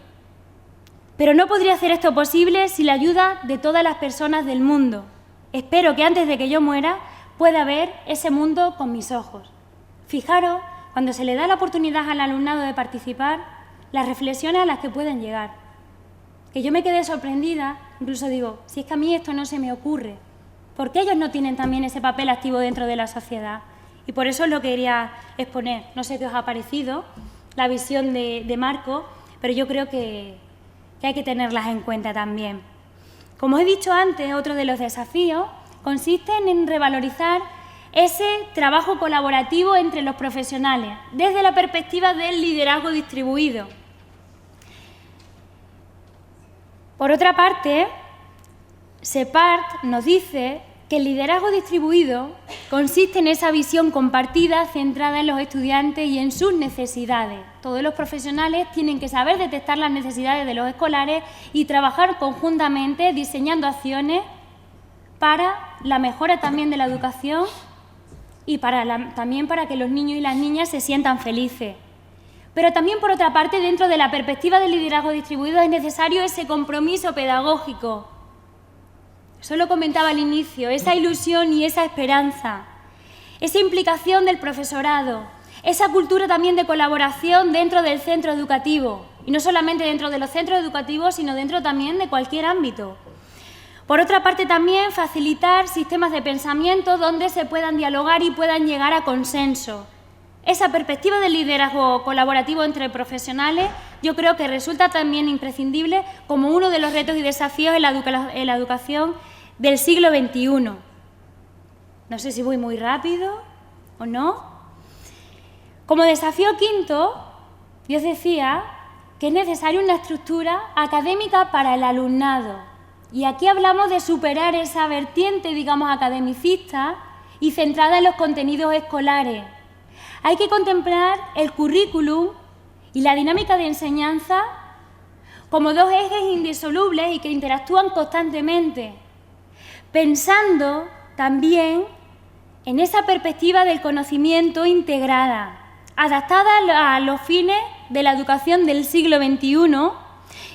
pero no podría hacer esto posible sin la ayuda de todas las personas del mundo. Espero que antes de que yo muera pueda ver ese mundo con mis ojos. Fijaros, cuando se le da la oportunidad al alumnado de participar, las reflexiones a las que pueden llegar. Que yo me quedé sorprendida, incluso digo, si es que a mí esto no se me ocurre, ¿por qué ellos no tienen también ese papel activo dentro de la sociedad? Y por eso lo quería exponer. No sé qué os ha parecido la visión de Marco, pero yo creo que hay que tenerlas en cuenta también. Como he dicho antes, otro de los desafíos consiste en revalorizar ese trabajo colaborativo entre los profesionales, desde la perspectiva del liderazgo distribuido. Por otra parte, SEPART nos dice que el liderazgo distribuido consiste en esa visión compartida centrada en los estudiantes y en sus necesidades. Todos los profesionales tienen que saber detectar las necesidades de los escolares y trabajar conjuntamente diseñando acciones para la mejora también de la educación y también para que los niños y las niñas se sientan felices. Pero también, por otra parte, dentro de la perspectiva del liderazgo distribuido es necesario ese compromiso pedagógico. Eso lo comentaba al inicio, esa ilusión y esa esperanza, esa implicación del profesorado, esa cultura también de colaboración dentro del centro educativo, y no solamente dentro de los centros educativos, sino dentro también de cualquier ámbito. Por otra parte, también facilitar sistemas de pensamiento donde se puedan dialogar y puedan llegar a consenso. Esa perspectiva del liderazgo colaborativo entre profesionales yo creo que resulta también imprescindible como uno de los retos y desafíos en la educación del siglo XXI. No sé si voy muy rápido o no. Como desafío quinto, yo os decía que es necesaria una estructura académica para el alumnado. Y aquí hablamos de superar esa vertiente, digamos, academicista y centrada en los contenidos escolares. Hay que contemplar el currículum y la dinámica de enseñanza como dos ejes indisolubles y que interactúan constantemente, pensando también en esa perspectiva del conocimiento integrada, adaptada a los fines de la educación del siglo XXI,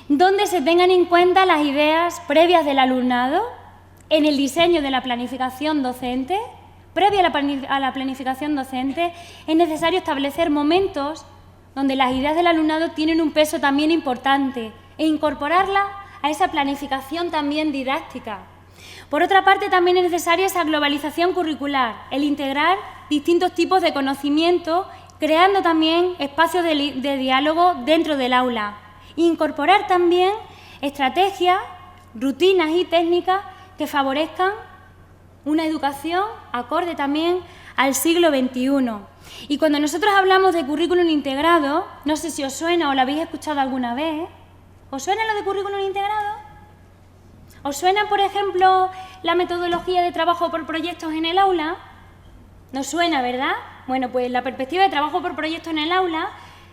donde se tengan en cuenta las ideas previas del alumnado en el diseño de la planificación docente. Previa a la planificación docente, es necesario establecer momentos donde las ideas del alumnado tienen un peso también importante e incorporarlas a esa planificación también didáctica. Por otra parte, también es necesaria esa globalización curricular, el integrar distintos tipos de conocimiento, creando también espacios de diálogo dentro del aula. Incorporar también estrategias, rutinas y técnicas que favorezcan una educación acorde también al siglo XXI. Y cuando nosotros hablamos de currículum integrado, no sé si os suena o lo habéis escuchado alguna vez, ¿os suena lo de currículum integrado? ¿Os suena, por ejemplo, la metodología de trabajo por proyectos en el aula? ¿No suena, verdad? Bueno, pues la perspectiva de trabajo por proyectos en el aula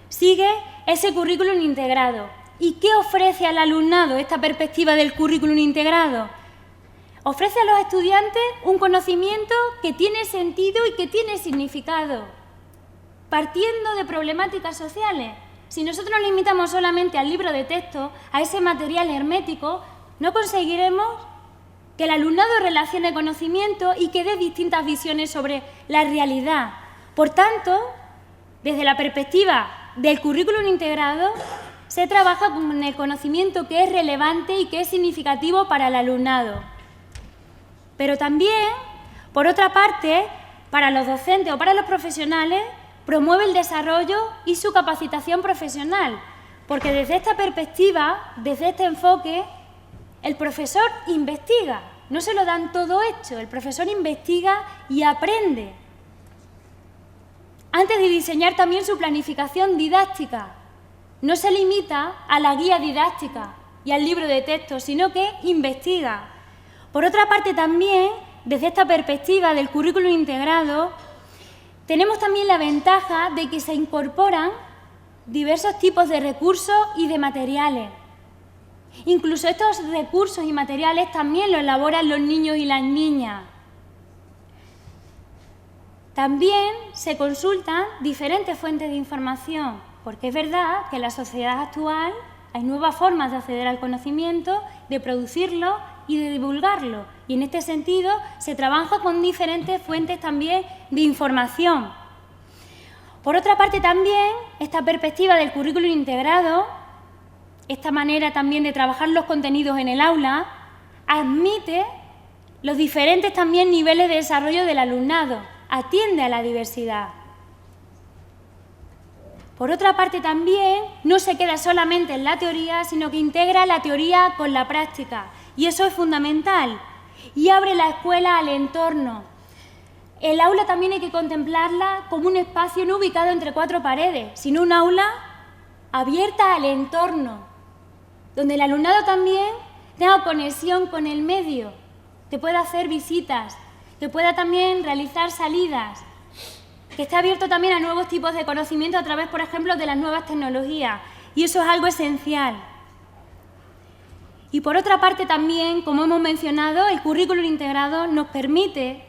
sigue ese currículum integrado. ¿Y qué ofrece al alumnado esta perspectiva del currículum integrado? Ofrece a los estudiantes un conocimiento que tiene sentido y que tiene significado, partiendo de problemáticas sociales. Si nosotros nos limitamos solamente al libro de texto, a ese material hermético, no conseguiremos que el alumnado relacione conocimiento y que dé distintas visiones sobre la realidad. Por tanto, desde la perspectiva del currículum integrado, se trabaja con el conocimiento que es relevante y que es significativo para el alumnado. Pero también, por otra parte, para los docentes o para los profesionales, promueve el desarrollo y su capacitación profesional, porque desde esta perspectiva, desde este enfoque, el profesor investiga, no se lo dan todo hecho, el profesor investiga y aprende. Antes de diseñar también su planificación didáctica, no se limita a la guía didáctica y al libro de texto, sino que investiga. Por otra parte, también desde esta perspectiva del currículum integrado, tenemos también la ventaja de que se incorporan diversos tipos de recursos y de materiales. Incluso estos recursos y materiales también los elaboran los niños y las niñas. También se consultan diferentes fuentes de información, porque es verdad que en la sociedad actual hay nuevas formas de acceder al conocimiento, de producirlo y de divulgarlo. Y en este sentido se trabaja con diferentes fuentes también de información. Por otra parte también, esta perspectiva del currículum integrado, esta manera también de trabajar los contenidos en el aula, admite los diferentes también niveles de desarrollo del alumnado, atiende a la diversidad. Por otra parte también, no se queda solamente en la teoría, sino que integra la teoría con la práctica, y eso es fundamental, y abre la escuela al entorno. El aula también hay que contemplarla como un espacio no ubicado entre cuatro paredes, sino un aula abierta al entorno, donde el alumnado también tenga conexión con el medio, que pueda hacer visitas, que pueda también realizar salidas, que esté abierto también a nuevos tipos de conocimiento a través, por ejemplo, de las nuevas tecnologías, y eso es algo esencial. Y por otra parte también, como hemos mencionado, el currículum integrado nos permite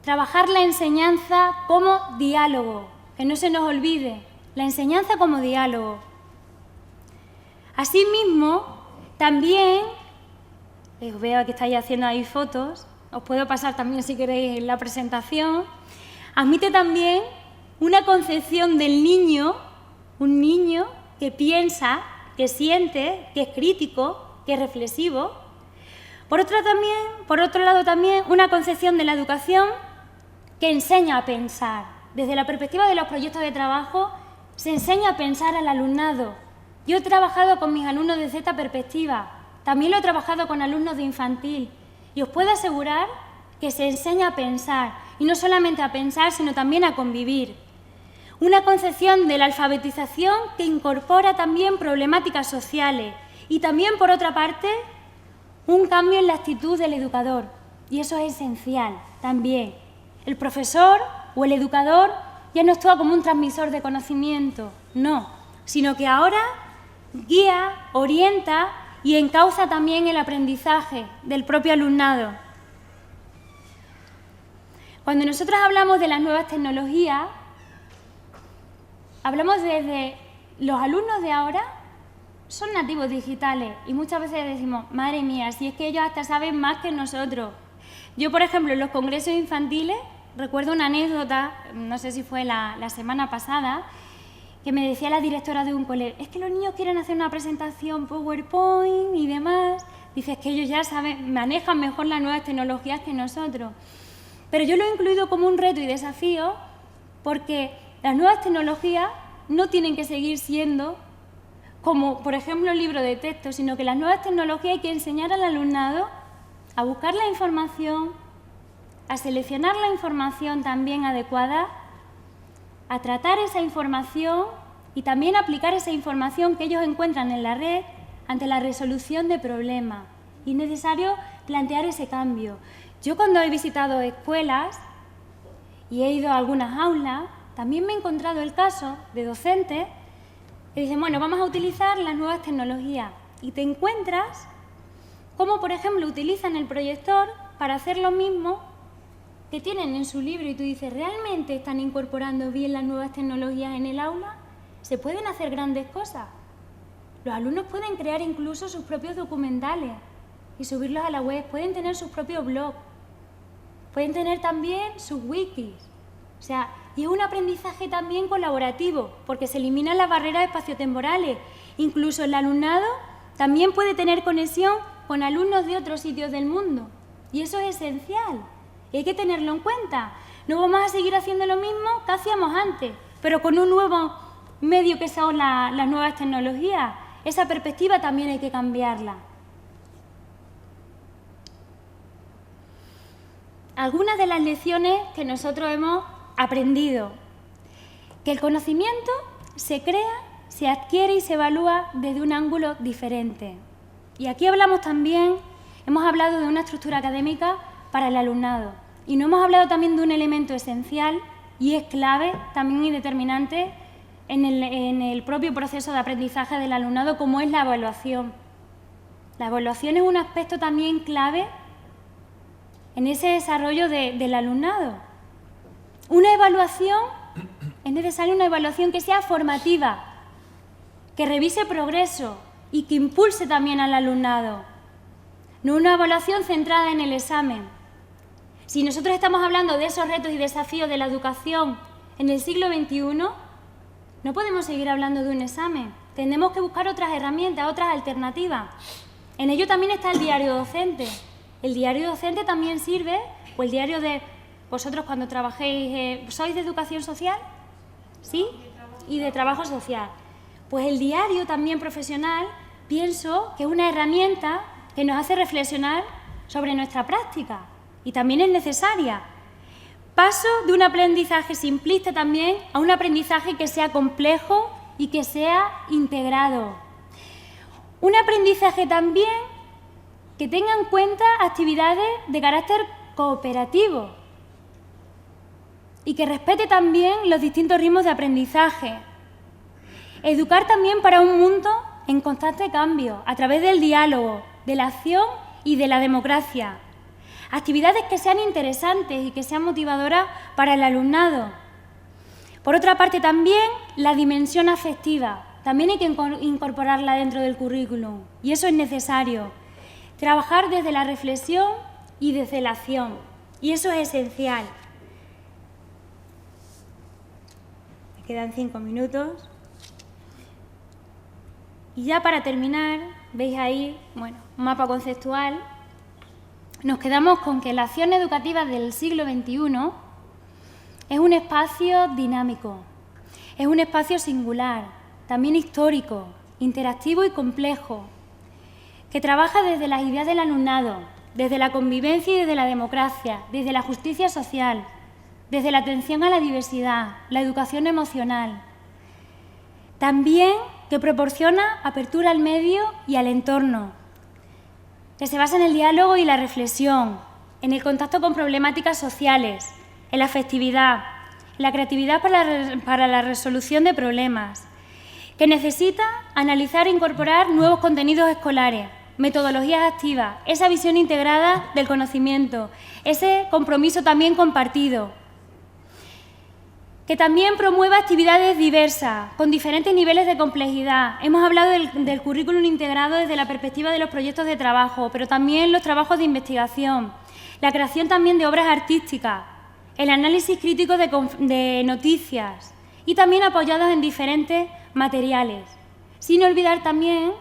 trabajar la enseñanza como diálogo, que no se nos olvide, la enseñanza como diálogo. Asimismo, también, veo que estáis haciendo ahí fotos, os puedo pasar también si queréis la presentación, admite también una concepción del niño, un niño que piensa, que siente, que es crítico, que es reflexivo. Por otro lado también, una concepción de la educación que enseña a pensar. Desde la perspectiva de los proyectos de trabajo, se enseña a pensar al alumnado. Yo he trabajado con mis alumnos desde esta perspectiva, también lo he trabajado con alumnos de infantil, y os puedo asegurar que se enseña a pensar, y no solamente a pensar, sino también a convivir. Una concepción de la alfabetización que incorpora también problemáticas sociales, y también, por otra parte, un cambio en la actitud del educador, y eso es esencial también. El profesor o el educador ya no actúa como un transmisor de conocimiento, no, sino que ahora guía, orienta y encauza también el aprendizaje del propio alumnado. Cuando nosotros hablamos de las nuevas tecnologías, hablamos desde los alumnos de ahora son nativos digitales y muchas veces decimos, madre mía, si es que ellos hasta saben más que nosotros. Yo, por ejemplo, en los congresos infantiles, recuerdo una anécdota, no sé si fue la semana pasada, que me decía la directora de un colegio, es que los niños quieren hacer una presentación PowerPoint y demás. Dice, es que ellos ya saben, manejan mejor las nuevas tecnologías que nosotros. Pero yo lo he incluido como un reto y desafío porque las nuevas tecnologías no tienen que seguir siendo como, por ejemplo, el libro de texto, sino que las nuevas tecnologías hay que enseñar al alumnado a buscar la información, a seleccionar la información también adecuada, a tratar esa información y también aplicar esa información que ellos encuentran en la red ante la resolución de problemas. Y es necesario plantear ese cambio. Yo cuando he visitado escuelas y he ido a algunas aulas, también me he encontrado el caso de docentes que dicen, bueno, vamos a utilizar las nuevas tecnologías. Y te encuentras cómo, por ejemplo, utilizan el proyector para hacer lo mismo que tienen en su libro y tú dices, ¿realmente están incorporando bien las nuevas tecnologías en el aula? Se pueden hacer grandes cosas. Los alumnos pueden crear incluso sus propios documentales y subirlos a la web, pueden tener sus propios blogs, pueden tener también sus wikis. O sea, y es un aprendizaje también colaborativo, porque se eliminan las barreras espaciotemporales. Incluso el alumnado también puede tener conexión con alumnos de otros sitios del mundo. Y eso es esencial. Y hay que tenerlo en cuenta. No vamos a seguir haciendo lo mismo que hacíamos antes, pero con un nuevo medio que son las nuevas tecnologías. Esa perspectiva también hay que cambiarla. Algunas de las lecciones que nosotros hemos aprendido. Que el conocimiento se crea, se adquiere y se evalúa desde un ángulo diferente. Y aquí hablamos también, hemos hablado de una estructura académica, para el alumnado. Y no hemos hablado también de un elemento esencial y es clave también y determinante en el propio proceso de aprendizaje del alumnado, como es la evaluación. La evaluación es un aspecto también clave en ese desarrollo del alumnado. Una evaluación, es necesaria una evaluación que sea formativa, que revise progreso y que impulse también al alumnado. No una evaluación centrada en el examen. Si nosotros estamos hablando de esos retos y desafíos de la educación en el siglo XXI, no podemos seguir hablando de un examen. Tenemos que buscar otras herramientas, otras alternativas. En ello también está el diario docente. El diario docente también sirve, o el diario de vosotros cuando trabajéis, ¿sois de educación social? ¿Sí? Y de trabajo social. Pues el diario también profesional, pienso que es una herramienta que nos hace reflexionar sobre nuestra práctica y también es necesaria. Paso de un aprendizaje simplista también a un aprendizaje que sea complejo y que sea integrado. Un aprendizaje también que tenga en cuenta actividades de carácter cooperativo y que respete también los distintos ritmos de aprendizaje. Educar también para un mundo en constante cambio, a través del diálogo, de la acción y de la democracia. Actividades que sean interesantes y que sean motivadoras para el alumnado. Por otra parte, también la dimensión afectiva. También hay que incorporarla dentro del currículum y eso es necesario. Trabajar desde la reflexión y desde la acción y eso es esencial. Me quedan 5 minutos. Y ya para terminar, veis ahí, un mapa conceptual. Nos quedamos con que la acción educativa del siglo XXI es un espacio dinámico, es un espacio singular, también histórico, interactivo y complejo, que trabaja desde las ideas del alumnado, desde la convivencia y desde la democracia, desde la justicia social, desde la atención a la diversidad, la educación emocional. También que proporciona apertura al medio y al entorno, que se basa en el diálogo y la reflexión, en el contacto con problemáticas sociales, en la afectividad, en la creatividad para la resolución de problemas, que necesita analizar e incorporar nuevos contenidos escolares, metodologías activas, esa visión integrada del conocimiento, ese compromiso también compartido, que también promueva actividades diversas, con diferentes niveles de complejidad. Hemos hablado del currículum integrado desde la perspectiva de los proyectos de trabajo, pero también los trabajos de investigación, la creación también de obras artísticas, el análisis crítico de noticias y también apoyados en diferentes materiales, sin olvidar también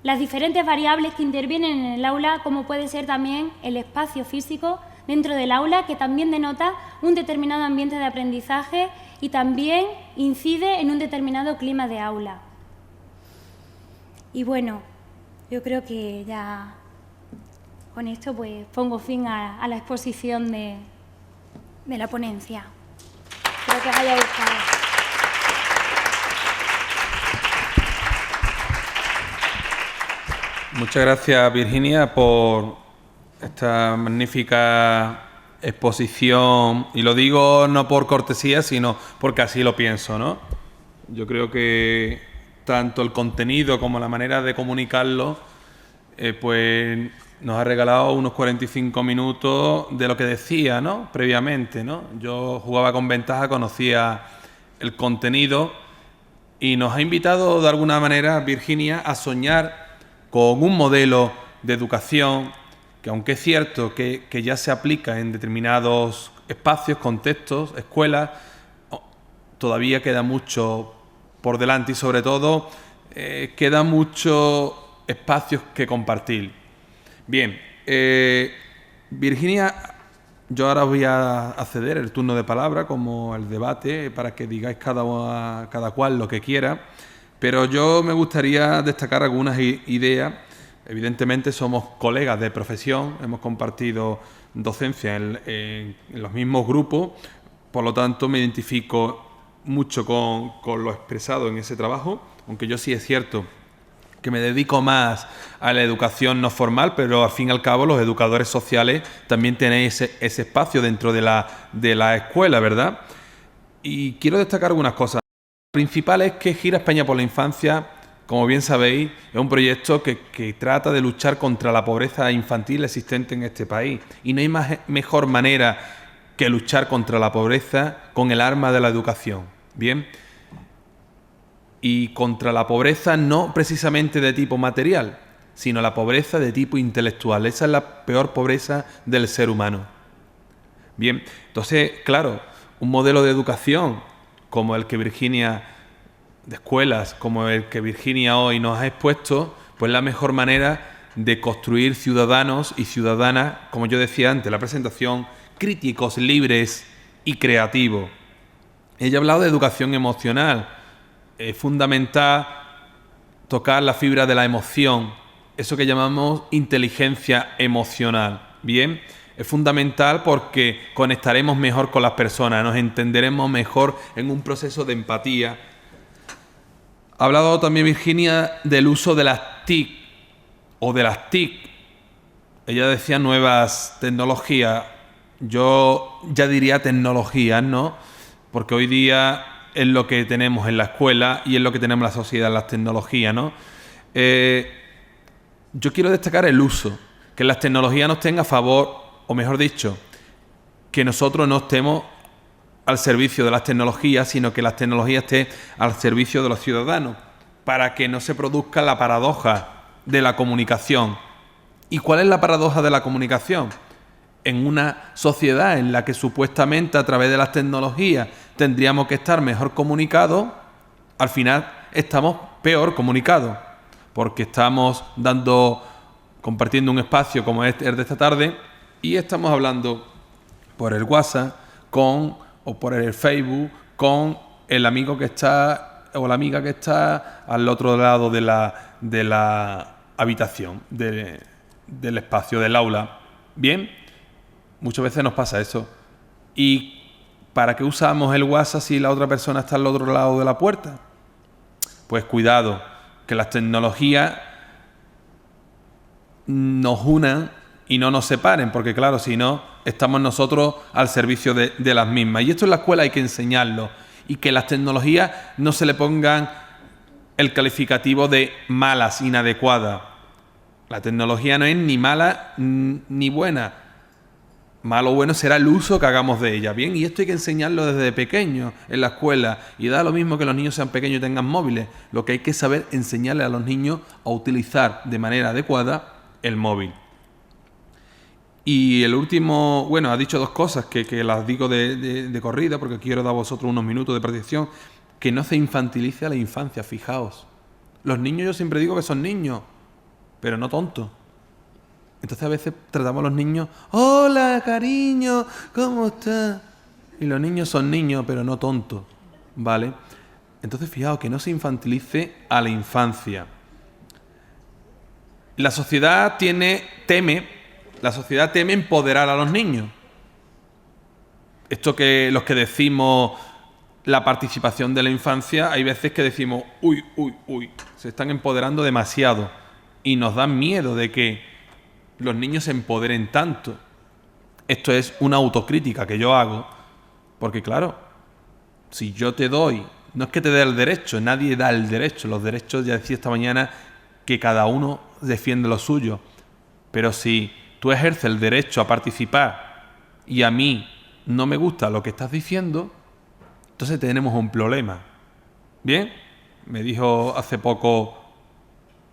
las diferentes variables que intervienen en el aula, como puede ser también el espacio físico dentro del aula, que también denota un determinado ambiente de aprendizaje y también incide en un determinado clima de aula. Y bueno, yo creo que ya con esto pues pongo fin a la exposición de la ponencia. Espero que os haya gustado. Muchas gracias, Virginia, por esta magnífica exposición, y lo digo no por cortesía, sino porque así lo pienso, ¿no? Yo creo que tanto el contenido como la manera de comunicarlo, pues nos ha regalado unos 45 minutos de lo que decía, ¿no? Previamente, ¿no? Yo jugaba con ventaja, conocía el contenido y nos ha invitado de alguna manera, Virginia, a soñar con un modelo de educación que, aunque es cierto que ya se aplica en determinados espacios, contextos, escuelas, todavía queda mucho por delante y sobre todo queda muchos espacios que compartir. Bien, Virginia, yo ahora voy a ceder el turno de palabra como el debate para que digáis cada cual lo que quiera, pero yo me gustaría destacar algunas ideas. Evidentemente somos colegas de profesión, hemos compartido docencia en los mismos grupos, por lo tanto me identifico mucho con lo expresado en ese trabajo, aunque yo sí es cierto que me dedico más a la educación no formal, pero al fin y al cabo los educadores sociales también tenéis ese espacio dentro de la escuela, ¿verdad? Y quiero destacar algunas cosas. La principal es que Gira España por la Infancia, como bien sabéis, es un proyecto que trata de luchar contra la pobreza infantil existente en este país. Y no hay mejor manera que luchar contra la pobreza con el arma de la educación. ¿Bien? Y contra la pobreza no precisamente de tipo material, sino la pobreza de tipo intelectual. Esa es la peor pobreza del ser humano. Bien, entonces, claro, un modelo de educación como el que Virginia, de escuelas, como el que Virginia hoy nos ha expuesto, pues la mejor manera de construir ciudadanos y ciudadanas, como yo decía antes en la presentación, críticos, libres y creativos. Ella ha hablado de educación emocional. Es fundamental tocar la fibra de la emoción, eso que llamamos inteligencia emocional. Bien, es fundamental porque conectaremos mejor con las personas, nos entenderemos mejor en un proceso de empatía. Ha hablado también Virginia del uso de las TIC o de las TIC. Ella decía nuevas tecnologías. Yo ya diría tecnologías, ¿no? Porque hoy día es lo que tenemos en la escuela y es lo que tenemos en la sociedad, las tecnologías, ¿no? Yo quiero destacar el uso, que las tecnologías nos estén a favor, o mejor dicho, que nosotros no estemos al servicio de las tecnologías, sino que las tecnologías estén al servicio de los ciudadanos, para que no se produzca la paradoja de la comunicación. ¿Y cuál es la paradoja de la comunicación? En una sociedad en la que supuestamente a través de las tecnologías tendríamos que estar mejor comunicados, al final estamos peor comunicados, porque estamos compartiendo un espacio como es el de esta tarde y estamos hablando por el WhatsApp o por el Facebook con el amigo que está o la amiga que está al otro lado de la habitación, del espacio, del aula. Bien, muchas veces nos pasa eso. ¿Y para qué usamos el WhatsApp si la otra persona está al otro lado de la puerta? Pues cuidado, que las tecnologías nos unan y no nos separen, porque claro, si no, estamos nosotros al servicio de las mismas. Y esto en la escuela hay que enseñarlo, y que las tecnologías no se le pongan el calificativo de malas, inadecuadas. La tecnología no es ni mala ni buena. Malo o bueno será el uso que hagamos de ella. Bien, y esto hay que enseñarlo desde pequeño en la escuela. Y da lo mismo que los niños sean pequeños y tengan móviles. Lo que hay que saber enseñarle a los niños a utilizar de manera adecuada el móvil. Y el último, bueno, ha dicho dos cosas que las digo de corrida porque quiero dar a vosotros unos minutos de protección. Que no se infantilice a la infancia, fijaos. Los niños, yo siempre digo que son niños, pero no tontos. Entonces a veces tratamos a los niños, hola cariño, ¿cómo estás? Y los niños son niños, pero no tontos, ¿vale? Entonces fijaos que no se infantilice a la infancia. La sociedad teme empoderar a los niños. Esto que los que decimos la participación de la infancia, hay veces que decimos, uy, se están empoderando demasiado y nos da miedo de que los niños se empoderen tanto. Esto es una autocrítica que yo hago, porque claro, si yo te doy, no es que te dé el derecho, nadie da el derecho, los derechos, ya decía esta mañana, que cada uno defiende lo suyo, pero si tú ejerces el derecho a participar y a mí no me gusta lo que estás diciendo, entonces tenemos un problema. Bien, me dijo hace poco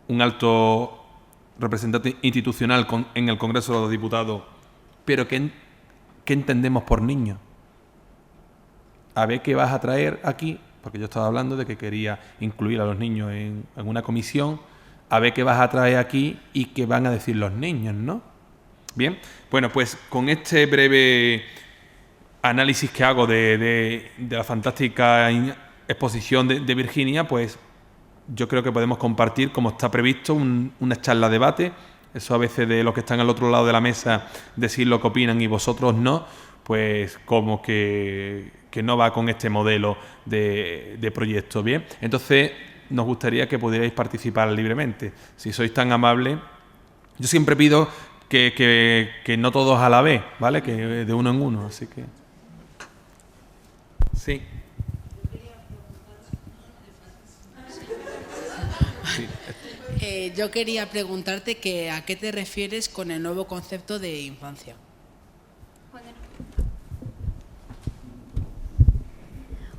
un alto representante institucional en el Congreso de los Diputados, pero ¿qué entendemos por niño? A ver qué vas a traer aquí, porque yo estaba hablando de que quería incluir a los niños en una comisión, a ver qué vas a traer aquí y qué van a decir los niños, ¿no? Bien, bueno, pues con este breve análisis que hago de la fantástica exposición de Virginia, pues yo creo que podemos compartir, como está previsto, una charla debate. Eso a veces de los que están al otro lado de la mesa decir lo que opinan y vosotros no, pues como que no va con este modelo de proyecto. Bien, entonces nos gustaría que pudierais participar libremente. Si sois tan amables, yo siempre pido que no todos a la vez, ¿vale? Que de uno en uno, así que... Sí. Yo quería preguntarte a qué te refieres con el nuevo concepto de infancia.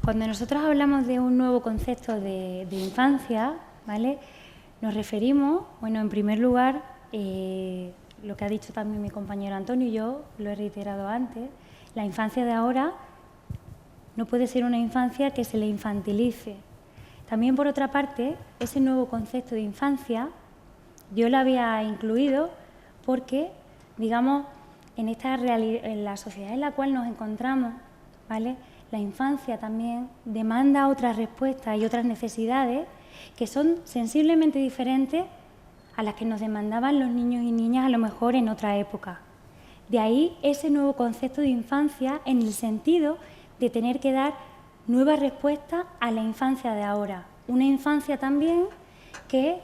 Cuando nosotros hablamos de un nuevo concepto de infancia, ¿vale? Nos referimos, bueno, en primer lugar, lo que ha dicho también mi compañero Antonio y yo, lo he reiterado antes, la infancia de ahora no puede ser una infancia que se le infantilice. También, por otra parte, ese nuevo concepto de infancia yo lo había incluido porque, digamos, en la sociedad en la cual nos encontramos, ¿vale?, la infancia también demanda otras respuestas y otras necesidades que son sensiblemente diferentes a las que nos demandaban los niños y niñas a lo mejor en otra época. De ahí ese nuevo concepto de infancia en el sentido de tener que dar nuevas respuestas a la infancia de ahora. Una infancia también que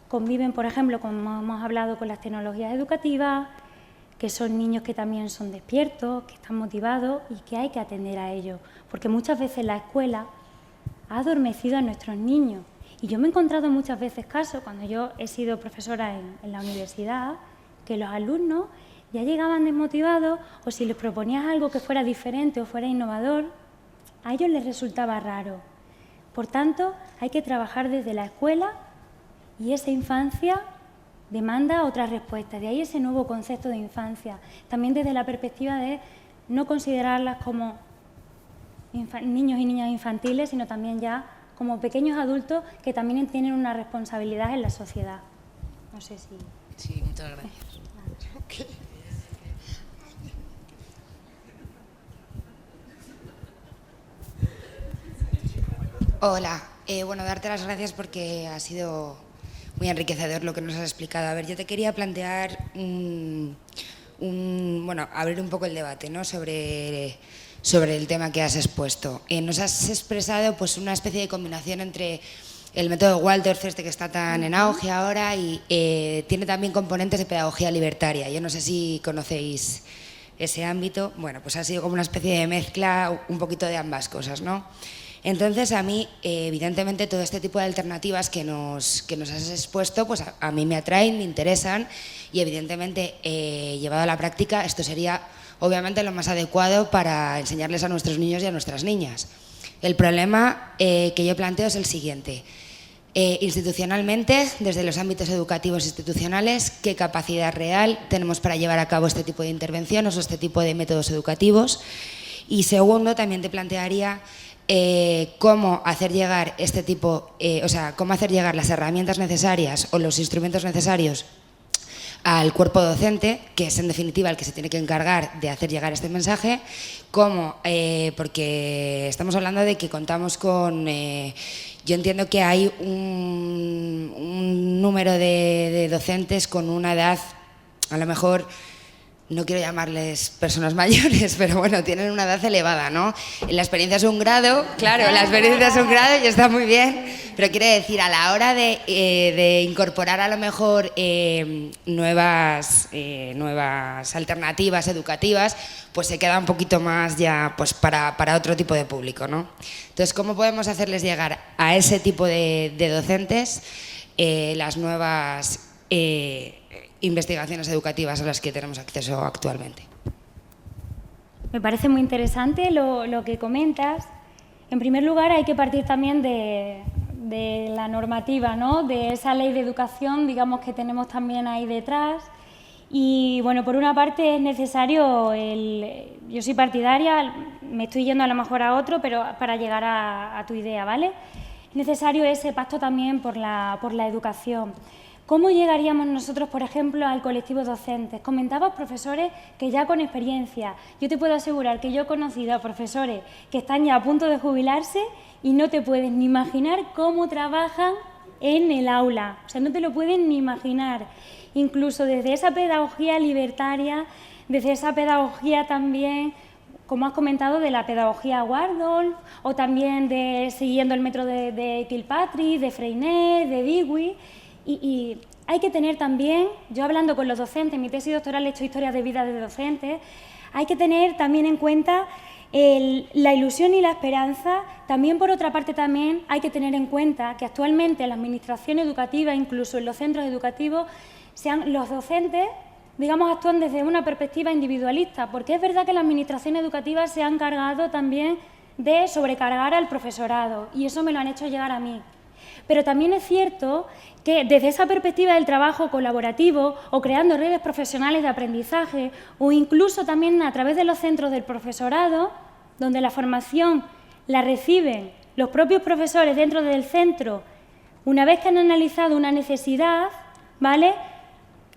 conviven, por ejemplo, como hemos hablado, con las tecnologías educativas, que son niños que también son despiertos, que están motivados y que hay que atender a ellos. Porque muchas veces la escuela ha adormecido a nuestros niños. Y yo me he encontrado muchas veces casos, cuando yo he sido profesora en la universidad, que los alumnos ya llegaban desmotivados o si les proponías algo que fuera diferente o fuera innovador, a ellos les resultaba raro. Por tanto, hay que trabajar desde la escuela y esa infancia demanda otras respuestas. De ahí ese nuevo concepto de infancia. También desde la perspectiva de no considerarlas como niños y niñas infantiles, sino también ya como pequeños adultos que también tienen una responsabilidad en la sociedad. No sé si... Sí, muchas gracias. Okay. Hola, bueno, darte las gracias porque ha sido muy enriquecedor lo que nos has explicado. A ver, yo te quería plantear, bueno, abrir un poco el debate, ¿no?, sobre el tema que has expuesto. Nos has expresado pues una especie de combinación entre el método Waldorf, que está tan en auge ahora, y tiene también componentes de pedagogía libertaria. Yo no sé si conocéis ese ámbito. Bueno, pues ha sido como una especie de mezcla, un poquito de ambas cosas, ¿no? Entonces, a mí, evidentemente, todo este tipo de alternativas que nos has expuesto, pues a mí me atraen, me interesan y, evidentemente, llevado a la práctica, esto sería, obviamente, lo más adecuado para enseñarles a nuestros niños y a nuestras niñas. El problema que yo planteo es el siguiente. Institucionalmente, desde los ámbitos educativos institucionales, ¿qué capacidad real tenemos para llevar a cabo este tipo de intervenciones o este tipo de métodos educativos? Y segundo, también te plantearía cómo hacer llegar cómo hacer llegar las herramientas necesarias o los instrumentos necesarios al cuerpo docente, que es en definitiva el que se tiene que encargar de hacer llegar este mensaje, porque estamos hablando de que contamos con, yo entiendo que hay un número de docentes con una edad, a lo mejor, no quiero llamarles personas mayores, pero bueno, tienen una edad elevada, ¿no? La experiencia es un grado, claro, la experiencia es un grado y está muy bien, pero quiere decir, a la hora de incorporar a lo mejor nuevas alternativas educativas, pues se queda un poquito más ya pues para otro tipo de público, ¿no? Entonces, ¿cómo podemos hacerles llegar a ese tipo de docentes las nuevas investigaciones educativas a las que tenemos acceso actualmente? Me parece muy interesante lo que comentas. En primer lugar, hay que partir también de la normativa, ¿no?, de esa ley de educación, digamos, que tenemos también ahí detrás. Y bueno, por una parte es necesario, yo soy partidaria, me estoy yendo a lo mejor a otro, pero para llegar a tu idea, ¿vale? Es necesario ese pacto también por la educación. ¿Cómo llegaríamos nosotros, por ejemplo, al colectivo docentes? Comentabas profesores que ya con experiencia. Yo te puedo asegurar que yo he conocido a profesores que están ya a punto de jubilarse y no te puedes ni imaginar cómo trabajan en el aula. O sea, no te lo pueden ni imaginar. Incluso desde esa pedagogía libertaria, desde esa pedagogía también como has comentado, de la pedagogía Waldorf o también de siguiendo el método de Kilpatrick, de Freinet, de Dewey. Y hay que tener también, yo hablando con los docentes, en mi tesis doctoral he hecho historias de vida de docentes, hay que tener también en cuenta la ilusión y la esperanza. También, por otra parte, también hay que tener en cuenta que actualmente en la administración educativa, incluso en los centros educativos, los docentes, digamos, actúan desde una perspectiva individualista, porque es verdad que la administración educativa se ha encargado también de sobrecargar al profesorado, y eso me lo han hecho llegar a mí. Pero también es cierto que desde esa perspectiva del trabajo colaborativo o creando redes profesionales de aprendizaje o incluso también a través de los centros del profesorado, donde la formación la reciben los propios profesores dentro del centro, una vez que han analizado una necesidad, ¿vale?,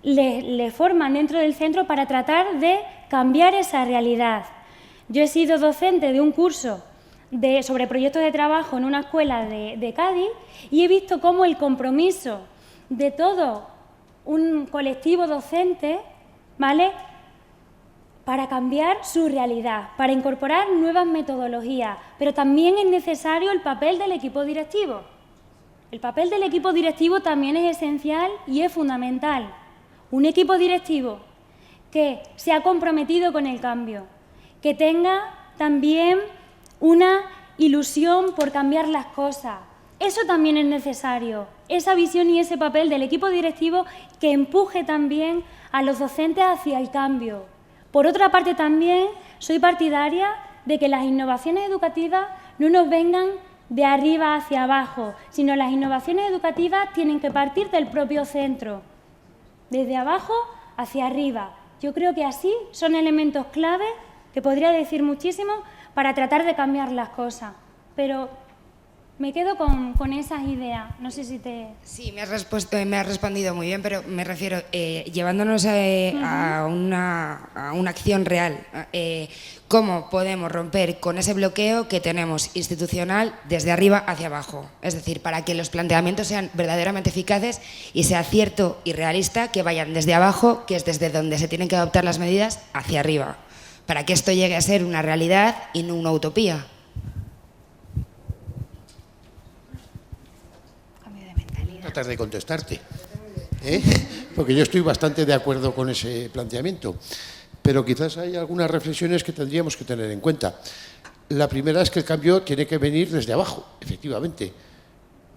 le forman dentro del centro para tratar de cambiar esa realidad. Yo he sido docente de un curso sobre proyectos de trabajo en una escuela de Cádiz y he visto cómo el compromiso de todo un colectivo docente, ¿vale?, para cambiar su realidad, para incorporar nuevas metodologías, pero también es necesario el papel del equipo directivo. El papel del equipo directivo también es esencial y es fundamental. Un equipo directivo que se ha comprometido con el cambio, que tenga también una ilusión por cambiar las cosas. Eso también es necesario, esa visión y ese papel del equipo directivo que empuje también a los docentes hacia el cambio. Por otra parte, también soy partidaria de que las innovaciones educativas no nos vengan de arriba hacia abajo, sino las innovaciones educativas tienen que partir del propio centro, desde abajo hacia arriba. Yo creo que así son elementos clave, que podría decir muchísimo, para tratar de cambiar las cosas. Pero me quedo con esas ideas. No sé si te... Sí, me has respondido muy bien, pero me refiero, llevándonos a una acción real, ¿cómo podemos romper con ese bloqueo que tenemos institucional desde arriba hacia abajo? Es decir, para que los planteamientos sean verdaderamente eficaces y sea cierto y realista que vayan desde abajo, que es desde donde se tienen que adoptar las medidas, hacia arriba, para que esto llegue a ser una realidad y no una utopía. Tratar de contestarte, porque yo estoy bastante de acuerdo con ese planteamiento, pero quizás hay algunas reflexiones que tendríamos que tener en cuenta. La primera es que el cambio tiene que venir desde abajo, efectivamente,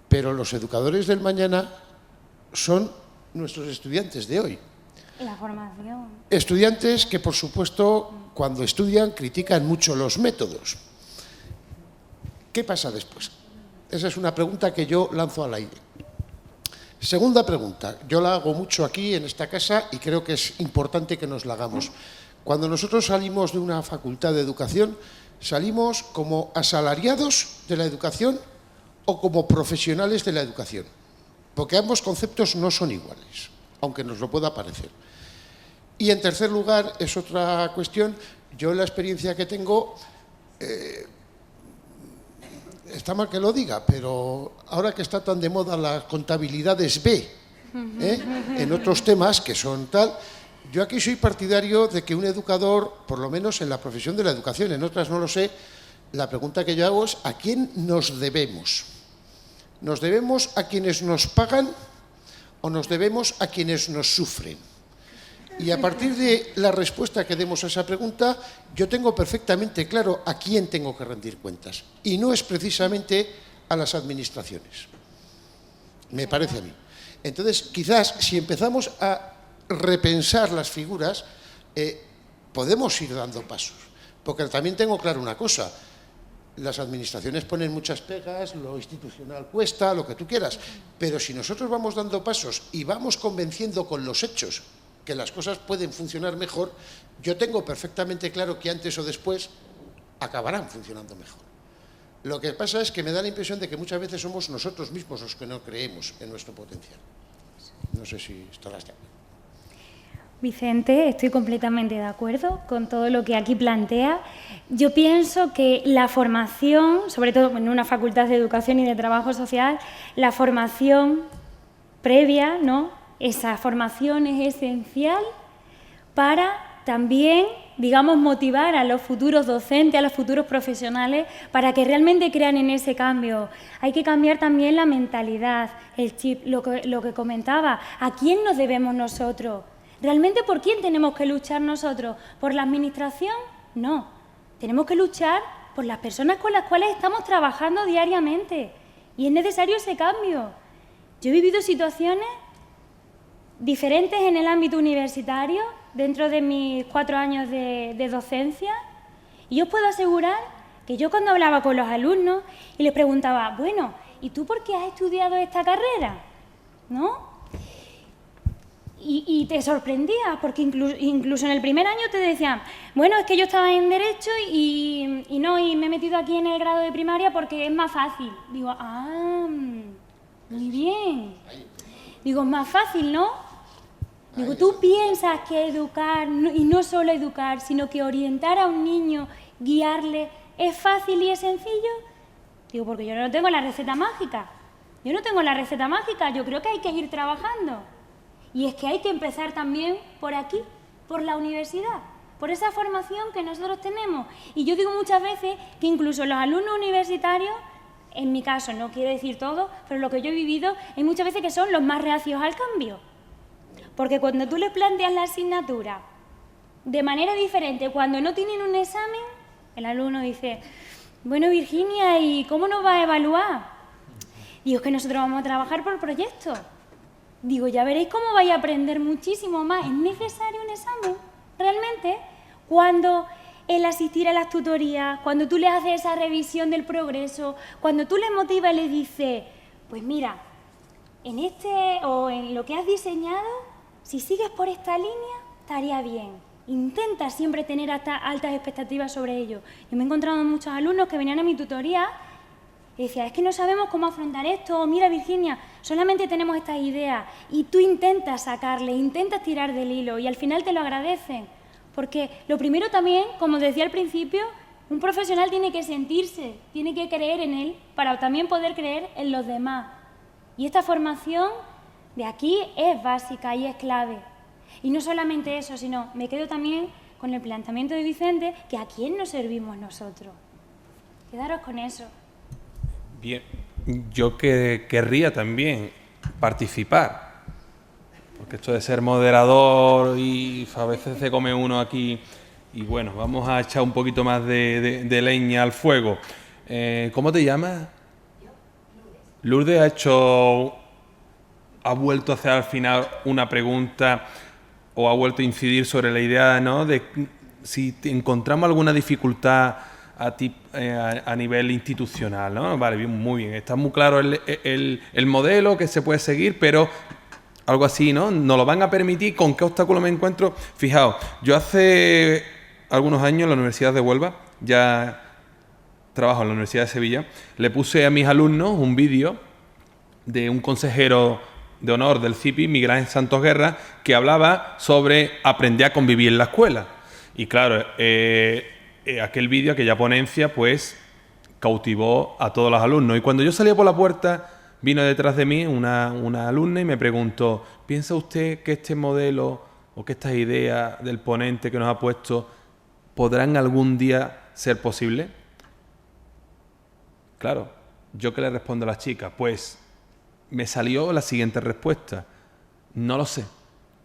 pero los educadores del mañana son nuestros estudiantes de hoy. La formación. Estudiantes que, por supuesto, cuando estudian critican mucho los métodos. ¿Qué pasa después? Esa es una pregunta que yo lanzo al aire. Segunda pregunta, yo la hago mucho aquí en esta casa y creo que es importante que nos la hagamos. Cuando nosotros salimos de una facultad de educación, ¿salimos como asalariados de la educación o como profesionales de la educación? Porque ambos conceptos no son iguales, aunque nos lo pueda parecer. Y en tercer lugar, es otra cuestión, yo la experiencia que tengo... está mal que lo diga, pero ahora que está tan de moda las contabilidades B, en otros temas que son tal, yo aquí soy partidario de que un educador, por lo menos en la profesión de la educación, en otras no lo sé, la pregunta que yo hago es ¿a quién nos debemos? ¿Nos debemos a quienes nos pagan o nos debemos a quienes nos sufren? Y a partir de la respuesta que demos a esa pregunta, yo tengo perfectamente claro a quién tengo que rendir cuentas. Y no es precisamente a las administraciones. Me parece a mí. Entonces, quizás, si empezamos a repensar las figuras, podemos ir dando pasos. Porque también tengo claro una cosa. Las administraciones ponen muchas pegas, lo institucional cuesta, lo que tú quieras. Pero si nosotros vamos dando pasos y vamos convenciendo con los hechos que las cosas pueden funcionar mejor, yo tengo perfectamente claro que antes o después acabarán funcionando mejor. Lo que pasa es que me da la impresión de que muchas veces somos nosotros mismos los que no creemos en nuestro potencial. No sé si estarás de acuerdo. Vicente, estoy completamente de acuerdo con todo lo que aquí plantea. Yo pienso que la formación, sobre todo en una facultad de educación y de trabajo social, la formación previa, ¿no? Esa formación es esencial para también digamos, motivar a los futuros docentes, a los futuros profesionales, para que realmente crean en ese cambio. Hay que cambiar también la mentalidad, el chip, lo que comentaba. ¿A quién nos debemos nosotros? ¿Realmente por quién tenemos que luchar nosotros? ¿Por la administración? No. Tenemos que luchar por las personas con las cuales estamos trabajando diariamente. Y es necesario ese cambio. Yo he vivido situaciones diferentes en el ámbito universitario, dentro de mis 4 años de docencia, y os puedo asegurar que yo cuando hablaba con los alumnos y les preguntaba, bueno, ¿y tú por qué has estudiado esta carrera? ¿No? Y te sorprendía, porque incluso en el primer año te decían, bueno, es que yo estaba en Derecho y me he metido aquí en el grado de primaria porque es más fácil. Digo, muy bien. Digo, es más fácil, ¿no? Digo, ¿tú piensas que educar, y no solo educar, sino que orientar a un niño, guiarle, es fácil y es sencillo? Digo, porque yo no tengo la receta mágica. Yo no tengo la receta mágica, yo creo que hay que ir trabajando. Y es que hay que empezar también por aquí, por la universidad, por esa formación que nosotros tenemos. Y yo digo muchas veces que incluso los alumnos universitarios, en mi caso, no quiero decir todo, pero lo que yo he vivido, hay muchas veces que son los más reacios al cambio. Porque cuando tú les planteas la asignatura de manera diferente, cuando no tienen un examen, el alumno dice, bueno, Virginia, ¿y cómo nos va a evaluar? Digo, es que nosotros vamos a trabajar por proyecto. Digo, ya veréis cómo vais a aprender muchísimo más. ¿Es necesario un examen? Realmente, cuando el asistir a las tutorías, cuando tú les haces esa revisión del progreso, cuando tú les motivas y les dices, pues mira, en en lo que has diseñado, si sigues por esta línea, estaría bien. Intenta siempre tener altas expectativas sobre ello. Yo me he encontrado muchos alumnos que venían a mi tutoría y decían, es que no sabemos cómo afrontar esto. O, mira, Virginia, solamente tenemos estas ideas. Y tú intentas sacarle, intentas tirar del hilo y al final te lo agradecen. Porque lo primero también, como decía al principio, un profesional tiene que sentirse, tiene que creer en él para también poder creer en los demás. Y esta formación de aquí es básica y es clave. Y no solamente eso, sino me quedo también con el planteamiento de Vicente, que a quién nos servimos nosotros. Quedaros con eso. Bien, yo querría también participar, porque esto de ser moderador y a veces se come uno aquí, y bueno, vamos a echar un poquito más de leña al fuego. ¿Cómo te llamas? Lourdes ha vuelto a hacer al final una pregunta o ha vuelto a incidir sobre la idea, ¿no?, de si encontramos alguna dificultad a nivel institucional, ¿no? Vale, bien, muy bien, está muy claro el modelo que se puede seguir, pero algo así, ¿no? ¿Nos lo van a permitir? ¿Con qué obstáculo me encuentro? Fijaos, yo hace algunos años en la Universidad de Huelva, ya trabajo en la Universidad de Sevilla, le puse a mis alumnos un vídeo de un consejero de honor del CIPI, Miguel Ángel Santos Guerra, que hablaba sobre aprender a convivir en la escuela. Y claro, aquel vídeo, aquella ponencia, pues cautivó a todos los alumnos. Y cuando yo salía por la puerta, vino detrás de mí una alumna y me preguntó, ¿piensa usted que este modelo o que estas ideas del ponente que nos ha puesto podrán algún día ser posibles? Claro, ¿yo qué le respondo a las chicas? Pues me salió la siguiente respuesta. No lo sé,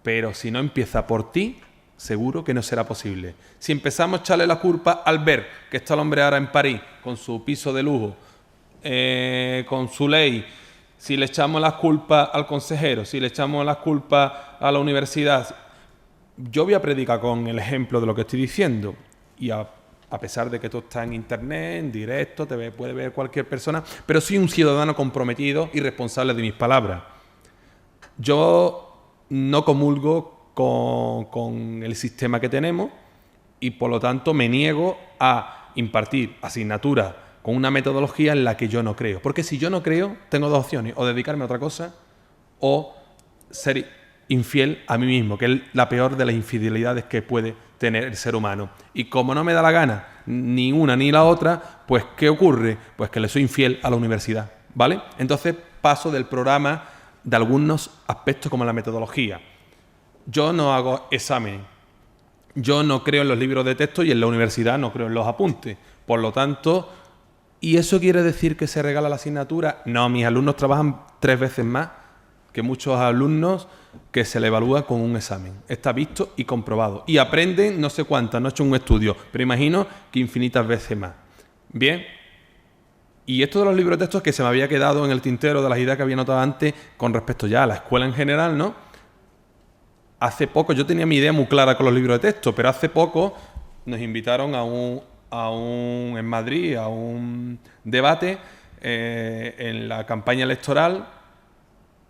pero si no empieza por ti, seguro que no será posible. Si empezamos a echarle la culpa al ver que está el hombre ahora en París, con su piso de lujo, con su ley, si le echamos las culpas al consejero, si le echamos las culpas a la universidad, yo voy a predicar con el ejemplo de lo que estoy diciendo. Y a pesar de que esto está en internet, en directo, puede ver cualquier persona, pero soy un ciudadano comprometido y responsable de mis palabras. Yo no comulgo con el sistema que tenemos y por lo tanto me niego a impartir asignaturas con una metodología en la que yo no creo. Porque si yo no creo, tengo dos opciones, o dedicarme a otra cosa o ser infiel a mí mismo, que es la peor de las infidelidades que puede tener el ser humano. Y como no me da la gana ni una ni la otra, pues ¿qué ocurre? Pues que le soy infiel a la universidad, ¿vale? Entonces paso del programa de algunos aspectos como la metodología. Yo no hago examen. yo no creo en los libros de texto y en la universidad no creo en los apuntes. Por lo tanto, ¿y eso quiere decir que se regala la asignatura? No, mis alumnos trabajan 3 veces más que muchos alumnos que se le evalúa con un examen. Está visto y comprobado. Y aprenden no sé cuántas, no he hecho un estudio, pero imagino que infinitas veces más. Bien. Y esto de los libros de texto es que se me había quedado en el tintero de las ideas que había notado antes con respecto ya a la escuela en general, ¿no? Hace poco, yo tenía mi idea muy clara con los libros de texto, pero hace poco nos invitaron en Madrid a un debate en la campaña electoral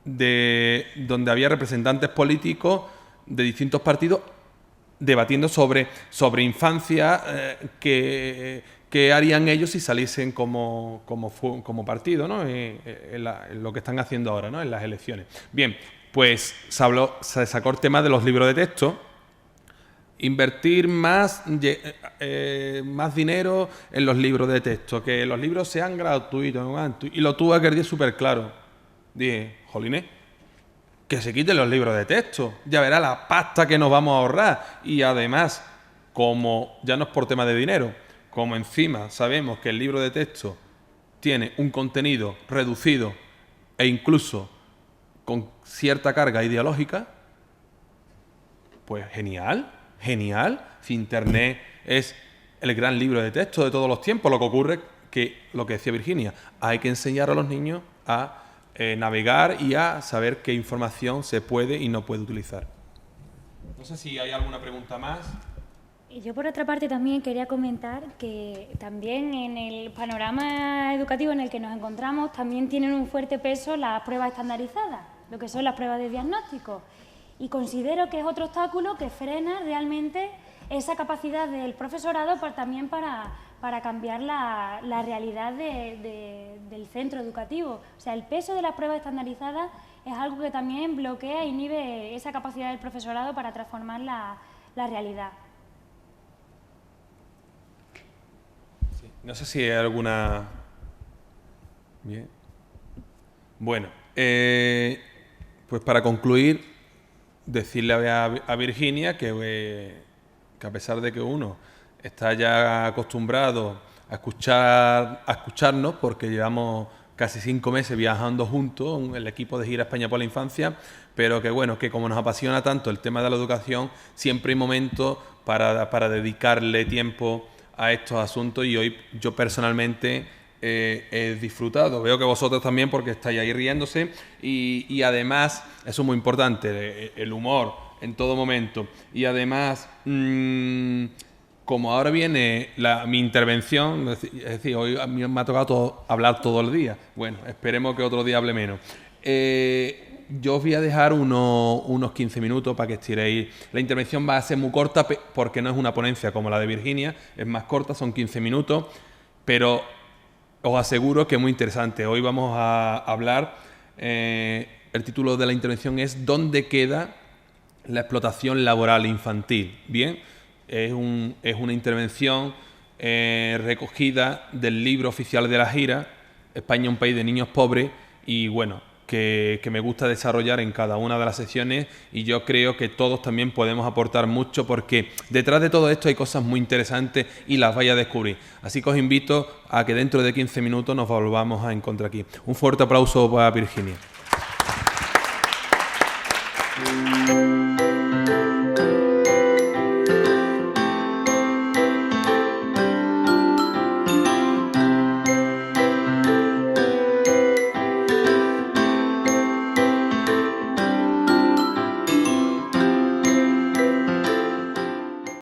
donde había representantes políticos de distintos partidos debatiendo sobre infancia, qué harían ellos si saliesen como partido, ¿no? En lo que están haciendo ahora, ¿no? En las elecciones. Bien, pues se sacó el tema de los libros de texto. Invertir más dinero en los libros de texto, que los libros sean gratuitos, ¿no? Y lo tuve aquel día súper claro. Dije, jolines, que se quiten los libros de texto, ya verá la pasta que nos vamos a ahorrar. Y además, como ya no es por tema de dinero, como encima sabemos que el libro de texto tiene un contenido reducido e incluso con cierta carga ideológica, pues genial. Si Internet es el gran libro de texto de todos los tiempos, lo que ocurre que, lo que decía Virginia, hay que enseñar a los niños a navegar y a saber qué información se puede y no puede utilizar. No sé si hay alguna pregunta más. Y yo, por otra parte, también quería comentar que también en el panorama educativo en el que nos encontramos también tienen un fuerte peso las pruebas estandarizadas, lo que son las pruebas de diagnóstico. Y considero que es otro obstáculo que frena realmente esa capacidad del profesorado también para cambiar la realidad del centro educativo. O sea, el peso de las pruebas estandarizadas es algo que también bloquea e inhibe esa capacidad del profesorado para transformar la realidad. Sí. No sé si hay alguna... Bien. Bueno, pues para concluir, decirle a Virginia que a pesar de que uno está ya acostumbrado a escucharnos, porque llevamos casi 5 meses viajando juntos, el equipo de Gira España por la Infancia, pero que bueno, que como nos apasiona tanto el tema de la educación, siempre hay momentos para dedicarle tiempo a estos asuntos, y hoy yo personalmente he disfrutado. Veo que vosotros también, porque estáis ahí riéndose, y además, eso es muy importante, el humor en todo momento. Y además, como ahora viene mi intervención, es decir, hoy a mí me ha tocado hablar todo el día. Bueno, esperemos que otro día hable menos. Yo os voy a dejar unos 15 minutos para que estiréis. La intervención va a ser muy corta porque no es una ponencia como la de Virginia, es más corta, son 15 minutos, pero os aseguro que es muy interesante. Hoy vamos a hablar, el título de la intervención es ¿Dónde queda la explotación laboral infantil? Bien, es una intervención recogida del libro oficial de la gira, España, un país de niños pobres, y bueno, que me gusta desarrollar en cada una de las sesiones, y yo creo que todos también podemos aportar mucho, porque detrás de todo esto hay cosas muy interesantes y las vais a descubrir. Así que os invito a que dentro de 15 minutos nos volvamos a encontrar aquí. Un fuerte aplauso para Virginia.